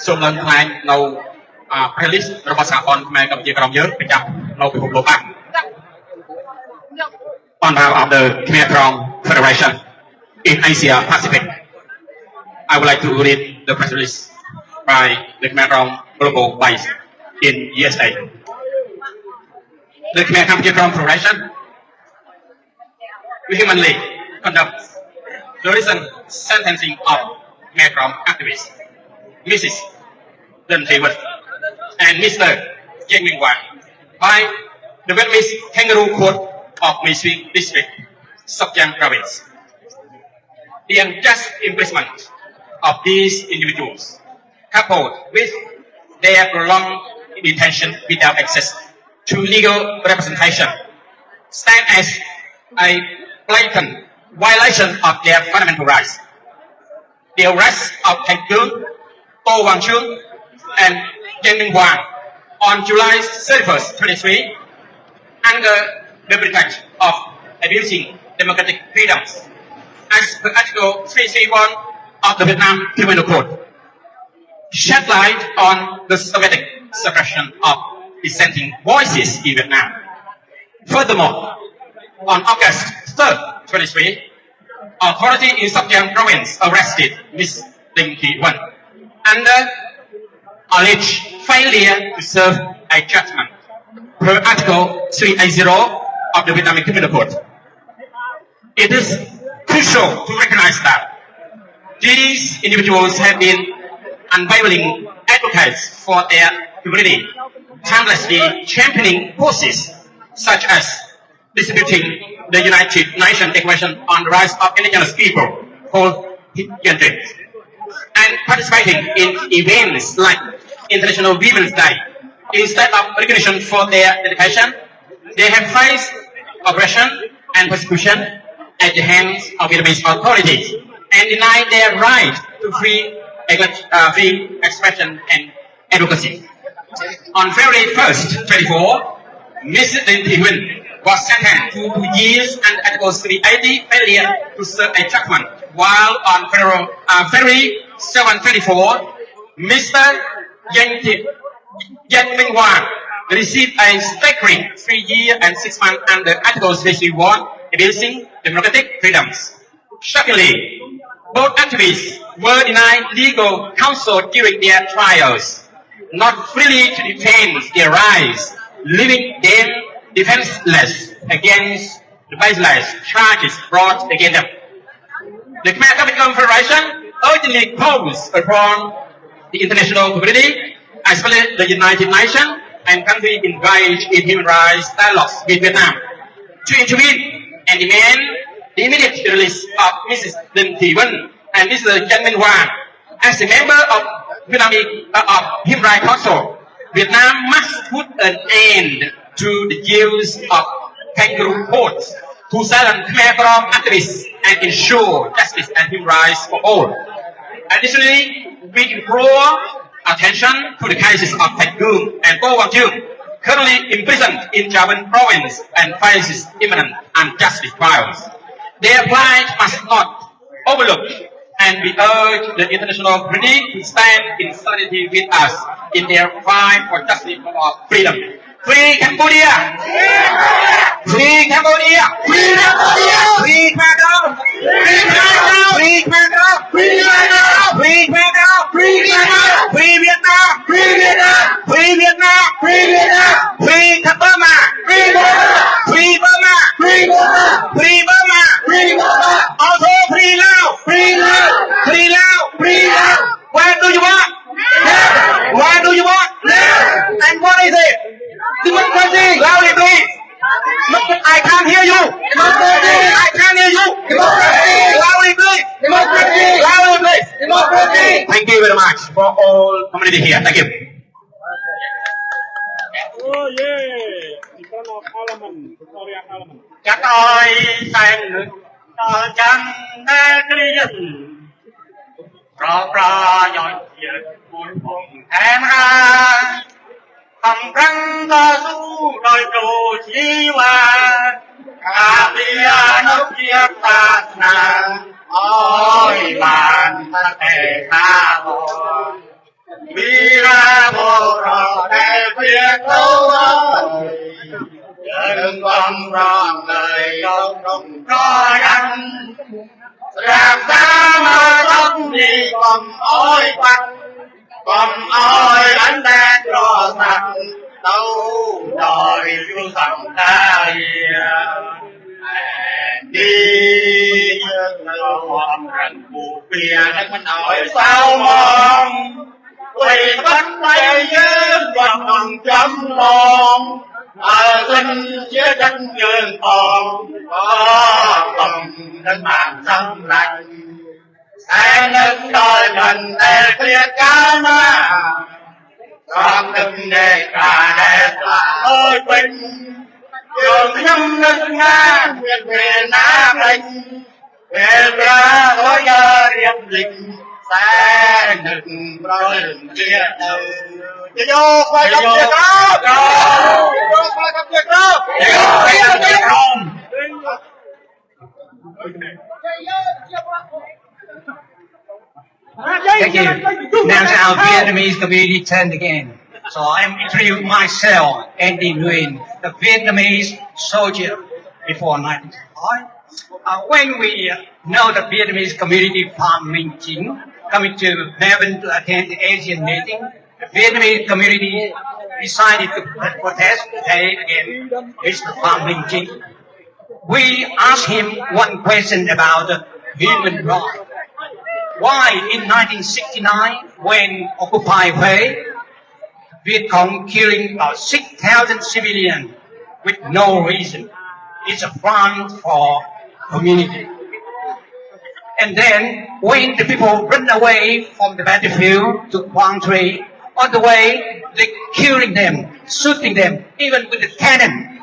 Speaker 12: សូមឡើងថ្លែងនៅplaylist របស់សហព័ន្ធខ្មែរកម្ពុជាក្រមយើងប្រចាំនៅពិភពលោកបាទ On behalf of the Khmer Krom Federation in Asia Pacific, I would like to read the press release by the Khmer Krom Global Base in USA. The Khmer Krom Federation vehemently condemns the recent sentencing of Khmer Krom activist Mrs. Deng Thị-Vịt and Mr. Giang Minh Quang by the Vietnamese Kangaroo Court of My Suy District, Sóc Trăng Province. The unjust imprisonment of these individuals, coupled with their prolonged detention without access to legal representation, stand as a blatant violation of their fundamental rights. The arrest of Thanh Cương, Tô Hoàng Trương, and Giang Minh Quang on July 31st, 2023, under the pretext of abusing democratic freedoms, as per Article 331 of the Vietnam Criminal Code, shed light on the systematic suppression of dissenting voices in Vietnam Furthermore, on August 3rd, 23, authority in Sogdiang province arrested Ms. Ding Thi-wen under alleged failure to serve a judgment per Article 380 of the Vietnamese Criminal Code. It is crucial to recognize that these individuals have been unwavering advocates for their community, tirelessly championing causes such as distributing the United Nations Declaration on the Rights of Indigenous People, called HIPGENTRI, and participating in events like International Women's Day. Instead of recognition for their dedication, they have faced oppression and persecution at the hands of Vietnamese authorities and denied their right to free expression and advocacy. On February 1st, 24, Ms. Ding Thi-wen was sentenced to 2 years under Article 380 failure to serve a judgment, while on February 7, 24, Mr. Yang Minh-Hoan received a staggering 3 years and 6 months under Article 331, abusing democratic freedoms. Shockingly, both activists were denied legal counsel during their trials, not freely to defend their rights, leaving them defenseless against the baseless charges brought against them. The Khmer Capital Federation urgently calls upon the international community, especially the United Nations and countries engaged in human rights dialogues with Vietnam, to intervene and demand the immediate release of Mrs. Ding Thi-wen and Mr. Yang Minh-Hoan. As a member of Human Rights Council, Vietnam must put an end to the use of kangaroo courts to silence Khmer Krom activists and ensure justice and human rights for all. Additionally, we implore attention to the cases of Thạch Cương and Cô Quang Chương, currently imprisoned in Chà province and faces imminent unjust trials. Their plight must not overlook, and we urge the international community to stand in solidarity with us in their fight for justice for freedom. Free Cambodia! Free Cambodia! Free Cambodia! Free Khmer! Free Khmer! Free Khmer! Free Khmer! Free Vietnam! Free Vietnam! Free Vietnam! Free Vietnam! Free Vietnam! Free Burma! Free Burma! Free Burma! Free Burma! Free Burma! Free Burma! Also free Laos! Free Laos! Free Laos! Free Laos! Where do you want? Where do you want? And what is it? Democracy! Loudly, please! I can't hear you! Democracy! I can't hear you! Democracy! Loudly, please! Democracy! Loudly, please! Democracy! Thank you very much for all community here. Thank you.
Speaker 10: Oh yeah! In front of Parliament, Victoria Parliament.
Speaker 8: Chắc ơi sang nước cho chẳng đã kriên ra dõi diệt cuối cùng em ra thầm răng ta su đôi đồ chi hoa cả bia nước chia ta na ôi bàn ta thể tha bồ bia bồ rồi để biết đâu đừng còn ròn lời không cho đăng làm ta mà không đi còn ôi quanh còn ôi đánh đen rõ ràng đâu đòi yêu thầm ta đi hoàng rừng buộc bia đất mình hỏi sao mong quỳ bắt tay với bằng chấm lòng ở dân chia đất nhường còn có tầm đất mạng sông lạnh sẽ nâng đôi mình để kia cá ma con đừng để cả để là ôi bình trường nhâm nước nga nguyện về Nam Định về ra thôi giờ điệp lịch sẽ đừng đôi kia đâu vô khoai cắp việc đó vô khoai cắp việc đó
Speaker 13: Thank you. Now to our Vietnamese community turn again.
Speaker 8: So I am introducing myself, Andy Nguyen, the Vietnamese soldier before 1965. When we know the Vietnamese community from Minh Chinh coming to Melbourne to attend the Asian meeting, the Vietnamese community decided to protest today against Mr. Pham Minh Chinh. We asked him one question about human rights. Why in 1969, when occupied Huế, Viet Cong killing about 6,000 civilians with no reason? It's a front for community. And then when the people run away from the battlefield to Quang Tri, on the way they killing them, shooting them, even with the cannon.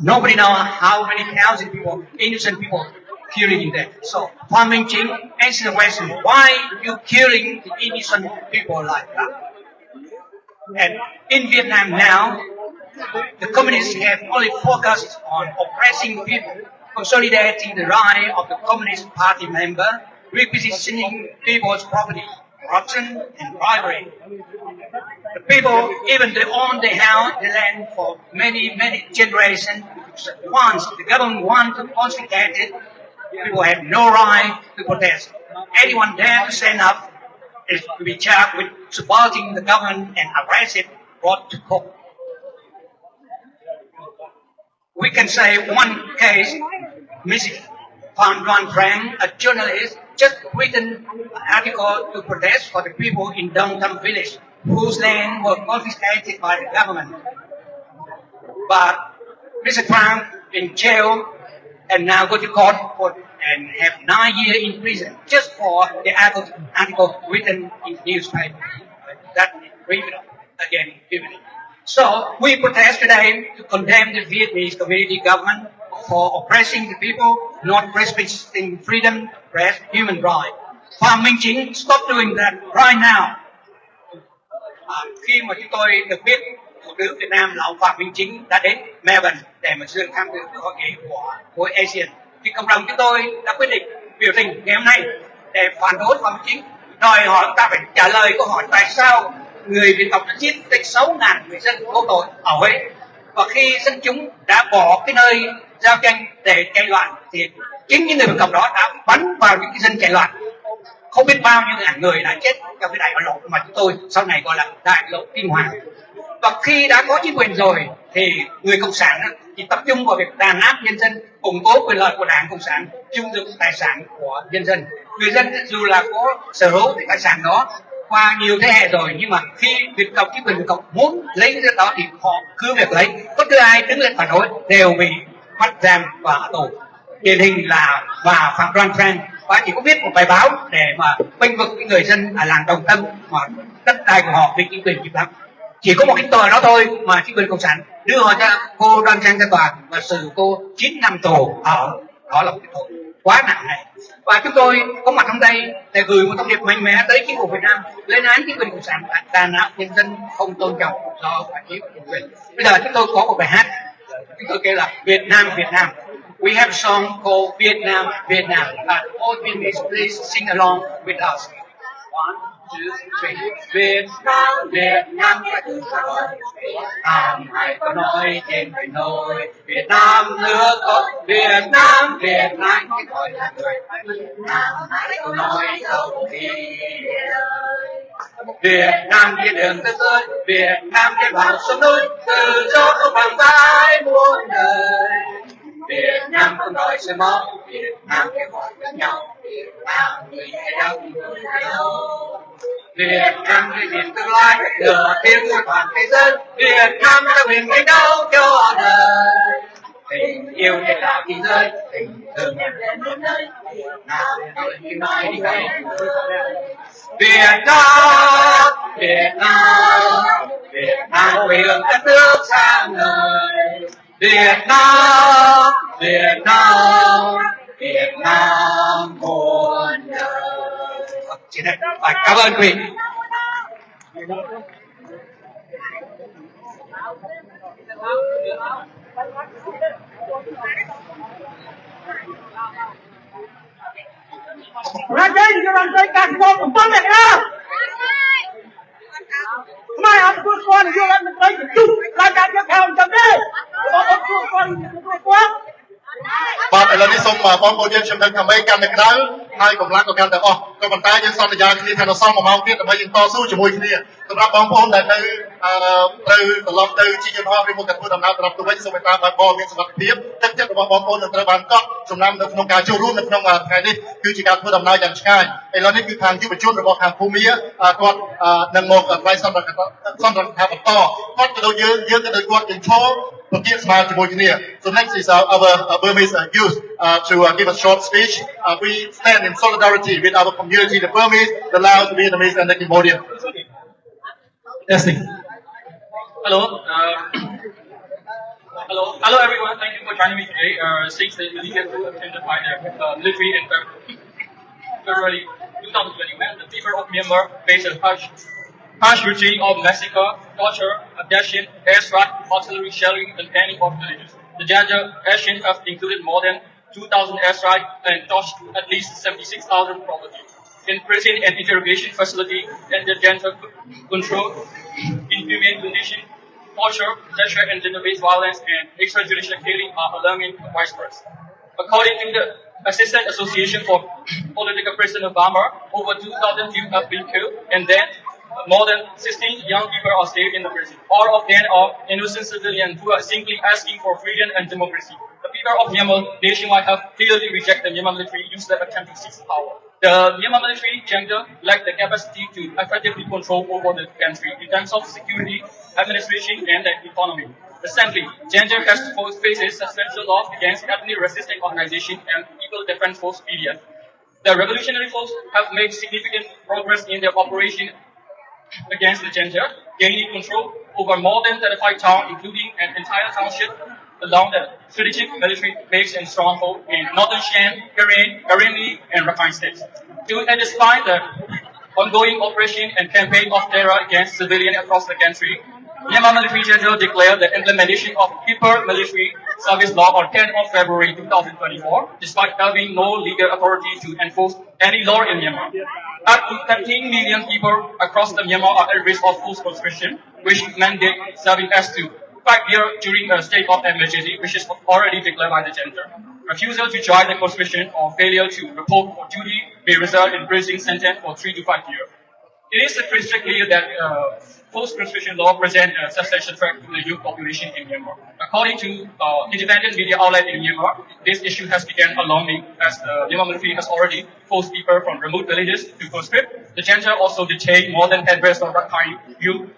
Speaker 8: Nobody knows how many thousand people, innocent people, killing them. So Pham Minh Chinh answered the question, why you killing the innocent people like that? And in Vietnam now, the communists have only focused on oppressing people, consolidating the right of the Communist Party member, requisitioning people's property, corruption and bribery. The people, even they own the house, the land for many generations. Once the government wants to confiscate it, people have no right to protest. Anyone dare to stand up is to be charged with supporting the government and arrested, brought to court. We can say one case, Mrs. Phan Đoan Trang, a journalist, just written an article to protest for the people in Dong Tam village whose land were confiscated by the government. But Mr. Trang in jail and now go to court and have 9 years in prison just for the article written in the newspaper. That again, evening. So we protest today to condemn the Vietnamese community government for oppressing the people, not respecting freedom, press, human rights. Pham Minh Chinh, stop doing that right now. Khi mà chúng tôi được biết Thủ tướng Việt Nam là ông Pham Minh Chinh đã đến Melbourne để mà dự tham dự hội nghị của ASEAN, thì cộng đồng chúng tôi đã quyết định biểu tình ngày hôm nay để phản đối Pham Minh Chinh, đòi hỏi chúng ta phải trả lời câu hỏi tại sao người Việt Cộng đã giết tới 6.000 người dân vô tội ở Huế, và khi dân chúng đã bỏ cái nơi giao tranh để chạy loạn thì chính những người Việt Cộng đó đã bắn vào những dân chạy loạn. Không biết bao nhiêu ngàn người đã chết trong cái đại lộ mà chúng tôi sau này gọi là đại lộ kinh hoàng. Và khi đã có chính quyền rồi thì người cộng sản thì tập trung vào việc đàn áp nhân dân, củng cố quyền lợi của đảng cộng sản, chung dụng tài sản của nhân dân. Người dân dù là có sở hữu cái tài sản đó qua nhiều thế hệ rồi, nhưng mà khi Việt Cộng, chính quyền Việt Cộng muốn lấy cái đó thì họ cứ việc lấy, bất cứ ai đứng lên phản đối đều bị bắt giam và tù. Điển hình là bà Phạm Đoan Trang, bà chỉ có viết một bài báo để mà bênh vực cái người dân ở làng Đồng Tâm mà đất đai của họ bị chính quyền chiếm đóng. Chỉ có một cái tờ đó thôi mà chính quyền cộng sản đưa họ ra, cô Đoan Trang ra tòa và xử cô 9 năm tù. Đó là một cái tội quá nặng này. Và chúng tôi có mặt hôm đây để gửi một thông điệp mạnh mẽ tới chính phủ Việt Nam lên án chính quyền cộng sản đàn áp nhân dân, không tôn trọng do quản lý của chính quyền. Bây giờ chúng tôi có một bài hát, chúng tôi kêu là Việt Nam Việt Nam. We have a song called Vietnam Vietnam. All Vietnamese, please sing along with us. 1, 2, 3. Việt Nam Việt Nam cái từ thôi. Hãy có nói trên biển nổi. Việt Nam nước con. Việt Nam Việt Nam cái gọi là người. Việt Nam hãy có nói không khi. Việt Nam trên đường tới tới. Việt Nam trên vào sông núi. Từ gió không bằng vai muôn đời. Việt Nam không đòi soi mót, Việt Nam kêu gọi lẫn nhau, Việt Nam người hay đâu người đâu. Việt Nam là miền tương lai, lửa tiếng của toàn thế giới. Việt Nam là miền ngày đâu cho đời. Tình yêu để cả thế giới, tình thương đến muôn nơi. Việt Nam lời tiếng nói đi ngay. Việt Nam, Việt Nam, Việt Nam quê hương đất nước sang ngời. Việt Nam, Việt Nam, Việt Nam muôn đời. Chị này, cảm ơn quý vị.
Speaker 11: Ra đây, các bạn thấy các con của Việt Nam.
Speaker 5: នយោរដ្ឋមន្ត្រីជុំឡើងការយកខោចាំទេបងអត់ជួយគាត់គាត់
Speaker 3: បាទឥឡូវនេះសូមបងប្អូនយើងខ្ញុំដឹងថាមេកាន់តែក្តៅហើយកម្លាំងក៏កាន់តែអស់ក៏ប៉ុន្តែយើងសន្យាគ្នាថានៅសល់1ម៉ោងទៀតដើម្បីយើងតស៊ូជាមួយគ្នាសម្រាប់បងប្អូនដែលនៅត្រូវត្រឡប់ទៅជាយន្តហោះឬមកធ្វើដំណើរត្រឡប់ទៅវិញសូមមេត្តាបើកបរមានសុវត្ថិភាពទឹកចិត្តរបស់បងប្អូននឹងត្រូវបានកត់ចំណាំនៅក្នុងការចូលរួមនៅក្នុងថ្ងៃនេះគឺជាការធ្វើដំណើរយ៉ាងឆ្ងាយឥឡូវនេះគឺខាងយុវជនរបស់ខាងភូមិគាត់នឹងមកថ្លែងសន្និដ្ឋានបន្តគាត់ក៏ដូចយើងក៏ដូចគាត់យើងឈរPatukam So next is our Burmese youth to give a short speech. We stand in solidarity with our community, the Burmese, the Laos, the Vietnamese, and the Cambodian.
Speaker 12: Testing. Hello. Hello everyone. Thank you for joining me today. Since the illegal coup attempted by the military in February 2021, the people of Myanmar face a harsh regime of massacre, torture, abduction, airstrike, artillery shelling, and banning of villages. The Janja action have included more than 2,000 airstrikes and touched at least 76,000 properties. In prison and interrogation facility, and the Janja control, inhumane condition, torture, pressure, and gender-based violence and extrajudicial killing are alarming widespread. According to the Assistant Association for Political Prisoners of Burma, over 2,000 youth have been killed, and then more than 16 young people are still in the prison. All of them are innocent civilians who are simply asking for freedom and democracy. The people of Myanmar nationwide have clearly rejected the Myanmar military use their attempt to seize power. The Myanmar military junta lack the capacity to effectively control over the country in terms of security, administration, and the economy. Recently, Janja has faces substantial loss against ethnic-resistant organization and People Defense Force (PDF). The revolutionary force have made significant progress in their operation against the Janja, gaining control over more than 35 towns, including an entire township along the strategic military base and stronghold in northern Shan, Karenni, and Rakhine states. To despite the ongoing operation and campaign of terror against civilians across the country, Myanmar military general declared the implementation of People Military Service Law on 10th of February 2024, despite having no legal authority to enforce any law in Myanmar. Up to 13 million people across the Myanmar are at risk of forced conscription, which mandate serving as to 5 years during a state of emergency, which is already declared by the gender. Refusal to join the conscription or failure to report for duty may result in prison sentence for 3 to 5 years. It is crystal clear that forced conscription law presents a substantial threat to the youth population in Myanmar. According to independent media outlet in Myanmar, this issue has become alarming as the Myanmar military has already forced people from remote villages to conscript. The junta also detained more than 10% of Rakhine youth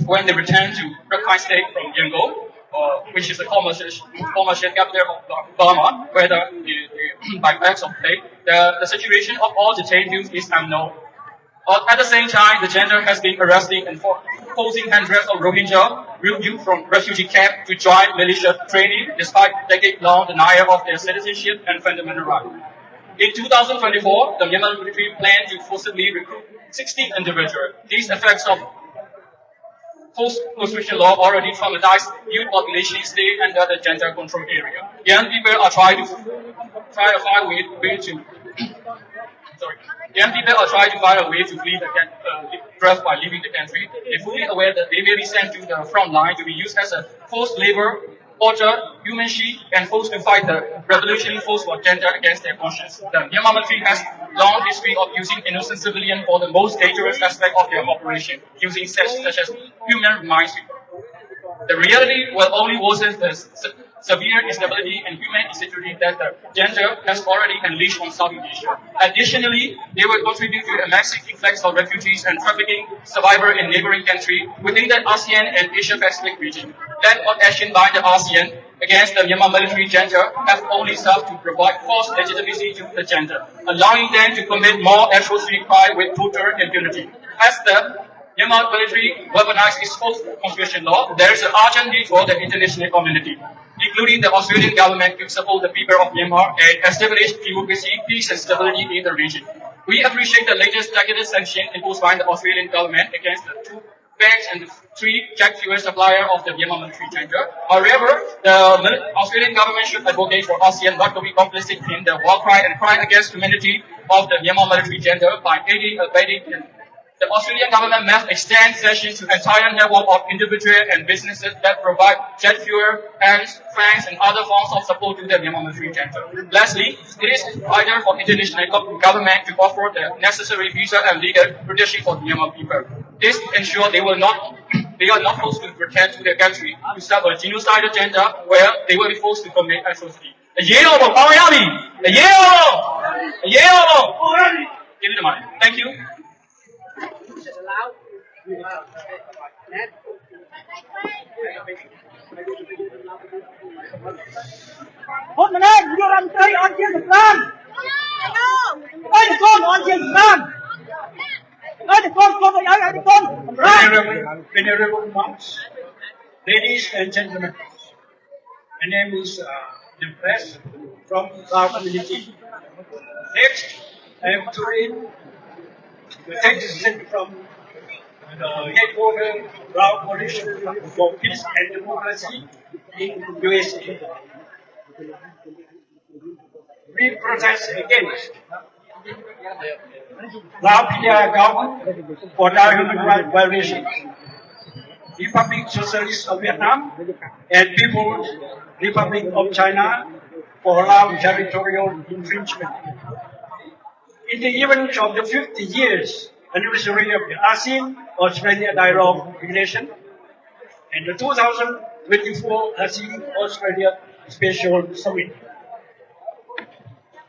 Speaker 12: when they returned to Rakhine state from Yangon, which is the former state capital of Burma, where by facts of play, the situation of all detained youth is unknown. At the same time, the gender has been arresting and forcing hundreds of Rohingya youth from refugee camp to join militia training despite decade-long denial of their citizenship and fundamental rights. In 2024, the Myanmar military planned to forcibly recruit 60 individuals. These effects of forced conscription law already traumatized youth population stay under the gender control area. Young people are trying to find a way to Young people are trying to find a way to flee the country by leaving the country. They're fully aware that they may be sent to the front line to be used as a forced labor, torture, human shield, and forced to fight the revolutionary force for gender against their conscience. The Myanmar military has long history of using innocent civilians for the most dangerous aspect of their operation, using such as human minds. The reality will only worsen the severe instability and human insecurity that the gender has already unleashed on Southeast Asia. Additionally, they will contribute to a massive influx of refugees and trafficking survivors in neighboring countries within the ASEAN and Asia-Pacific region. Lack of action by the ASEAN against the Myanmar military gender have only served to provide false legitimacy to the gender, allowing them to commit more atrocious crimes with total impunity. As the Myanmar military weaponized its forced conscription law, there is an urgent need for the international community, including the Australian government, to support the people of Myanmar and establish democracy, peace and stability in the region. We appreciate the latest targeted sanction imposed by the Australian government against the 2 banks and the 3 jet fuel suppliers of the Myanmar military junta. However, the Australian government should advocate for ASEAN not to be complicit in the war crime and crime against humanity of the Myanmar military junta by aiding, abetting, and The Australian government must extend sessions to entire network of individuals and businesses that provide jet fuel, pens, franks, and other forms of support to the Myanmar military junta. Lastly, it is vital for international government to offer the necessary visa and legal protection for the Myanmar people. This ensures they are not forced to return to their country to serve a genocide agenda where they will be forced to commit atrocity. Thank you.
Speaker 13: Hốt lên đây, vô làm chơi on trên Việt Nam. Ơi thì con on trên Việt Nam. Ơi thì con ơi thì con.
Speaker 14: Venerable monks, ladies and gentlemen, my name is Nimpress from our community. Next, I am to read the text sent from the headquarters Brown Coalition for Peace and Democracy in USA. We protest against Lapidia government for our human rights violations, Republic Socialist of Vietnam, and People's Republic of China for our territorial infringement. In the event of the 50 years anniversary of the ASEAN-Australia Dialogue Relation and the 2024 ASEAN-Australia Special Summit.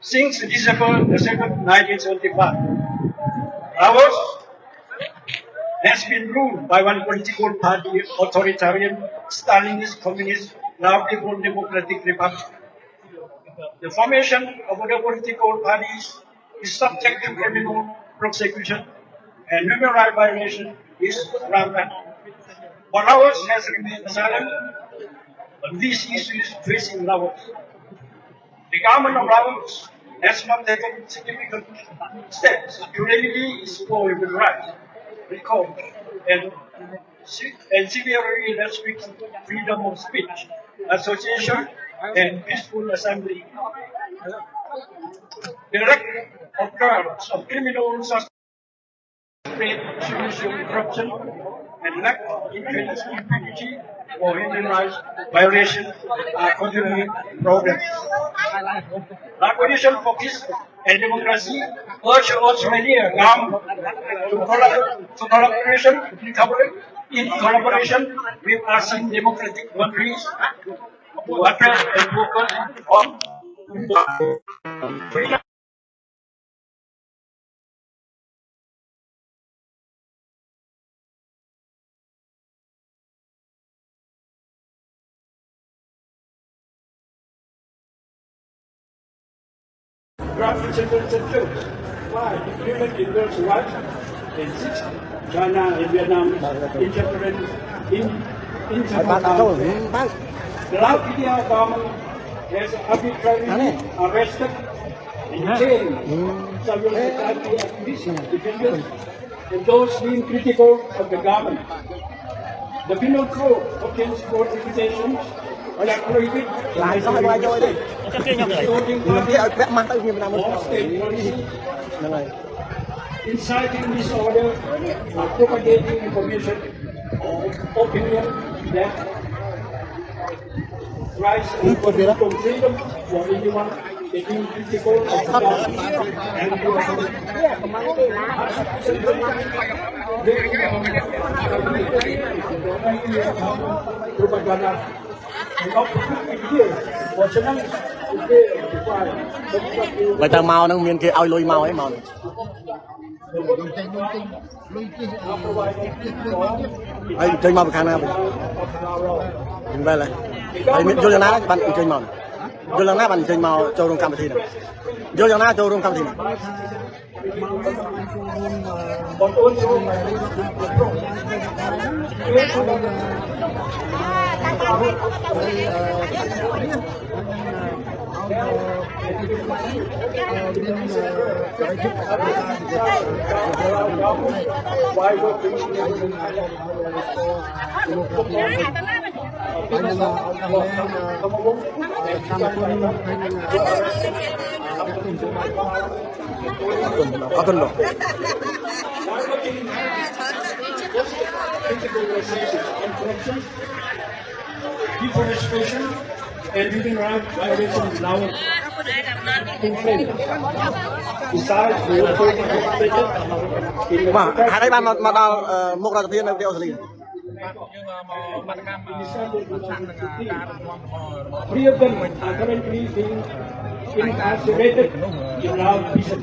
Speaker 14: Since December 2nd, 1975, Laos has been ruled by one political party, authoritarian Stalinist Communist Lao People's Democratic Republic. The formation of other political parties is subject to criminal prosecution and human rights violation is rampant. But Laos has remained silent on these issues facing Laos. The government of Laos has not taken significant steps to remedy its poor human rights record and severely restrict freedom of speech, association, and peaceful assembly. The record of trials of criminal corruption and lack of impunity for human rights violations are continuing problems. The Coalition for Peace and Democracy urge Australia government to collaboration with ASEAN democratic countries to address and focus on freedom. Why human individuals' rights exist? China and Vietnam interfering in international affairs. The Lao government has arbitrarily arrested and detained several society activists, defenders, and those being critical of the government. The penal code contains prohibitions that prohibit inciting disorder or propagating information or opinion that rise from freedom for anyone being critical of the government and propaganda.
Speaker 15: Vậy tao màu nó miền kia ao lôi màu ấy màu. Ai chơi màu khang nào? Đừng về lại. Ai miền vô lần nào bạn chơi màu. Vô lần nào bạn chơi màu châu Đông Cam thì này. Vô lần nào châu Đông Cam thì này. Akan loh.
Speaker 14: Integration and corruption, deforestation, and human rights violations now in Kenya. Besides, we also participated in the
Speaker 15: ហើយđâyបានមកដល់មុខរដ្ឋាភិបាលនៅប្រទេសអូស្ត្រាលី
Speaker 14: Three of them are currently being incarcerated in Laos prison.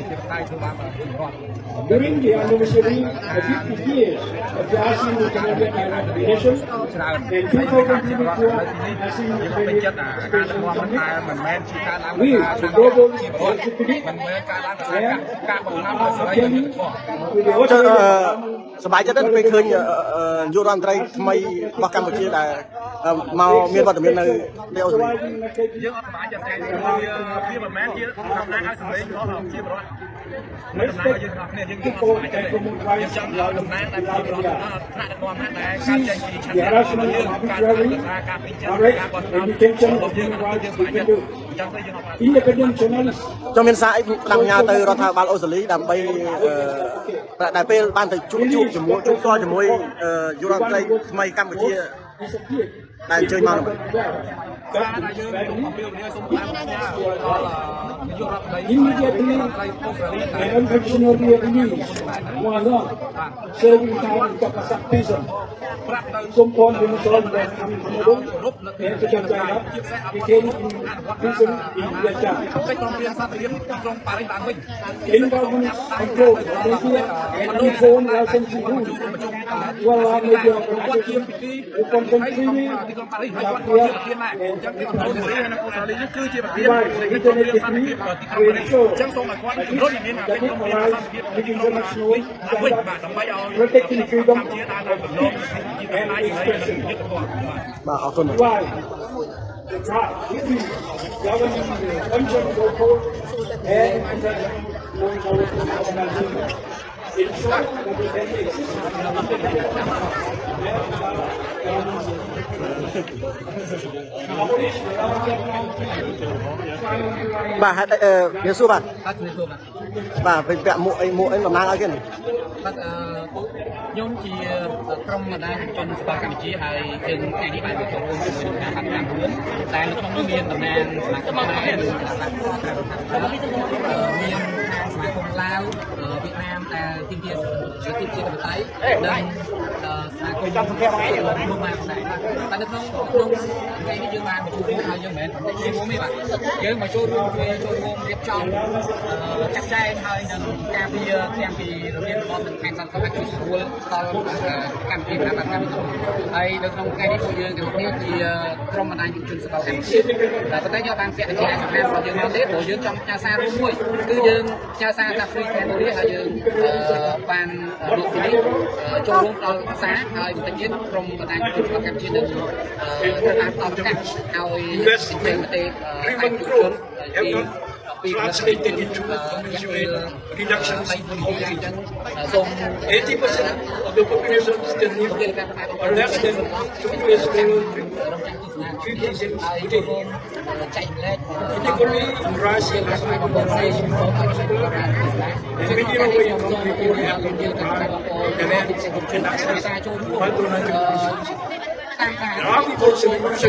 Speaker 14: During the anniversary of 50 years of the ASEAN-Australia Island relation and 2024 ASEAN-Australia Special Summit, we, the global executive, are appealing to the authorities. សប្បាយចិត្តណាស់ពេលឃើញយុរដ្ឋមន្ត្រីថ្មីរបស់កម្ពុជាដែលមកមានវត្តមាននៅប្រទេសអូស្ត្រាលី យើងអត់សប្បាយចិត្តតែវាមិនមែនជាតំណាងឲ្យសម្លេងរបស់ជាបរដ្ឋមិនតំណាងឲ្យយើងទាំងអស់គ្នាយើងអត់សប្បាយចិត្តទេយើងចង់ឲ្យតំណាងតែជាបរដ្ឋថ្នាក់ដឹកនាំណាដែលការចេញពីឆន្ទៈរបស់យើងការការពីចិត្តការបោះឆ្នោតរបស់យើងយើងសប្បាយចិត្តចង់ទៅយើងអត់ Independent journalists
Speaker 15: ចង់មានសារអីដាក់ផ្ញើទៅរដ្ឋាភិបាលអូស្ត្រាលីដើម្បីដែលពេលបានទៅជួបជាមួយជួបផ្ទាល់ជាមួយយុរដ្ឋមន្ត្រីថ្មីកម្ពុជាដែលអញ្ជើញមក
Speaker 14: Immediately and unconditionally release Muazzam, serving time in Jakarta prison. Someone in the soul that and to Jakarta became in prison in Vietnam. In government control of media and reform licensing rules, while our media organization will continue Internet to ensure that it aligns with international standards, protecting freedom of speech and expression. Why? The draft between governing the Convention local and international organizations ensure that it can exist
Speaker 15: Bà hãy nhớ số bạn. Bà phải vẽ mộ ấy mà mang ai kia này.
Speaker 16: ខ្ញុំជាក្រុមបណ្ដាញជនស្វាគមន៍កម្ពុជាហើយយើងថ្ងៃនេះបានមកចូលរួមជាមួយនឹងការហាត់ប្រាណ4តែនៅក្នុងនោះមានតំណាងសមាគមខ្មែរមានខាងសមាគមឡាវវៀតណាមដែលទីមជាបតៃនិងសមាគមចំភាគថ្ងៃនេះមកដែរតែនៅក្នុងថ្ងៃនេះយើងបានមកជួបហើយយើងមិនមែនតែរួមទេបាទយើងមកចូលរួមរៀបចំចាត់ចែងហើយនឹងការពារទាំងពីរបៀបរបស់ខាងសន្តិសុខជួយស្រួលដល់កម្មវិធីប្រតិបត្តិការហើយនៅក្នុងថ្ងៃនេះពួកយើងទាំងគ្នាជាក្រុមបណ្ដាញយុវជនសកលកម្ពុជាតែប៉ុន្តែយើងបានពាក់ជាអាជីវកម្មរបស់យើងមកទេព្រោះយើងចង់ផ្ញើសាររួមមួយគឺយើងផ្ញើសារថា free Cambodia ហើយយើងបានលោកទីនេះចូលរួមដល់សារហើយបន្តិចទៀតក្រុមបណ្ដាញយុវជនសកលកម្ពុជានឹងបានតបកាត់ឲ្យជាប្រទេសឯកជន
Speaker 14: translated into communal reductions in poverty. 80% of the population still live or less than 2 years old. Particularly in Russia, as I population and many low-income people have been deprived of internet and access to alternative. There are people solutions to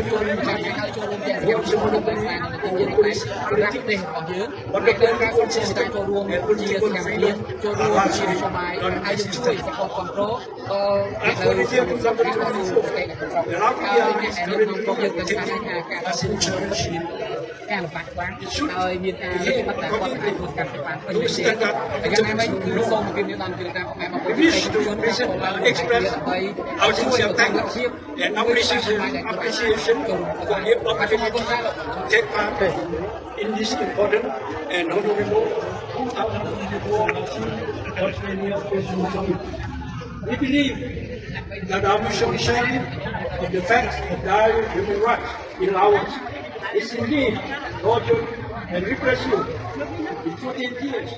Speaker 14: but the political system and political freedom are largely non-existent. As for the field of government, the Latvia is currently taking as insurance. It should behave according to those standards of international law. We wish to express our sincere thanks and appreciation for the opportunity to take part in this important and honorable Australia Special Summit. We believe that our mission sharing of the facts of direct human rights in Laos is indeed tortured and repressive in 14 years.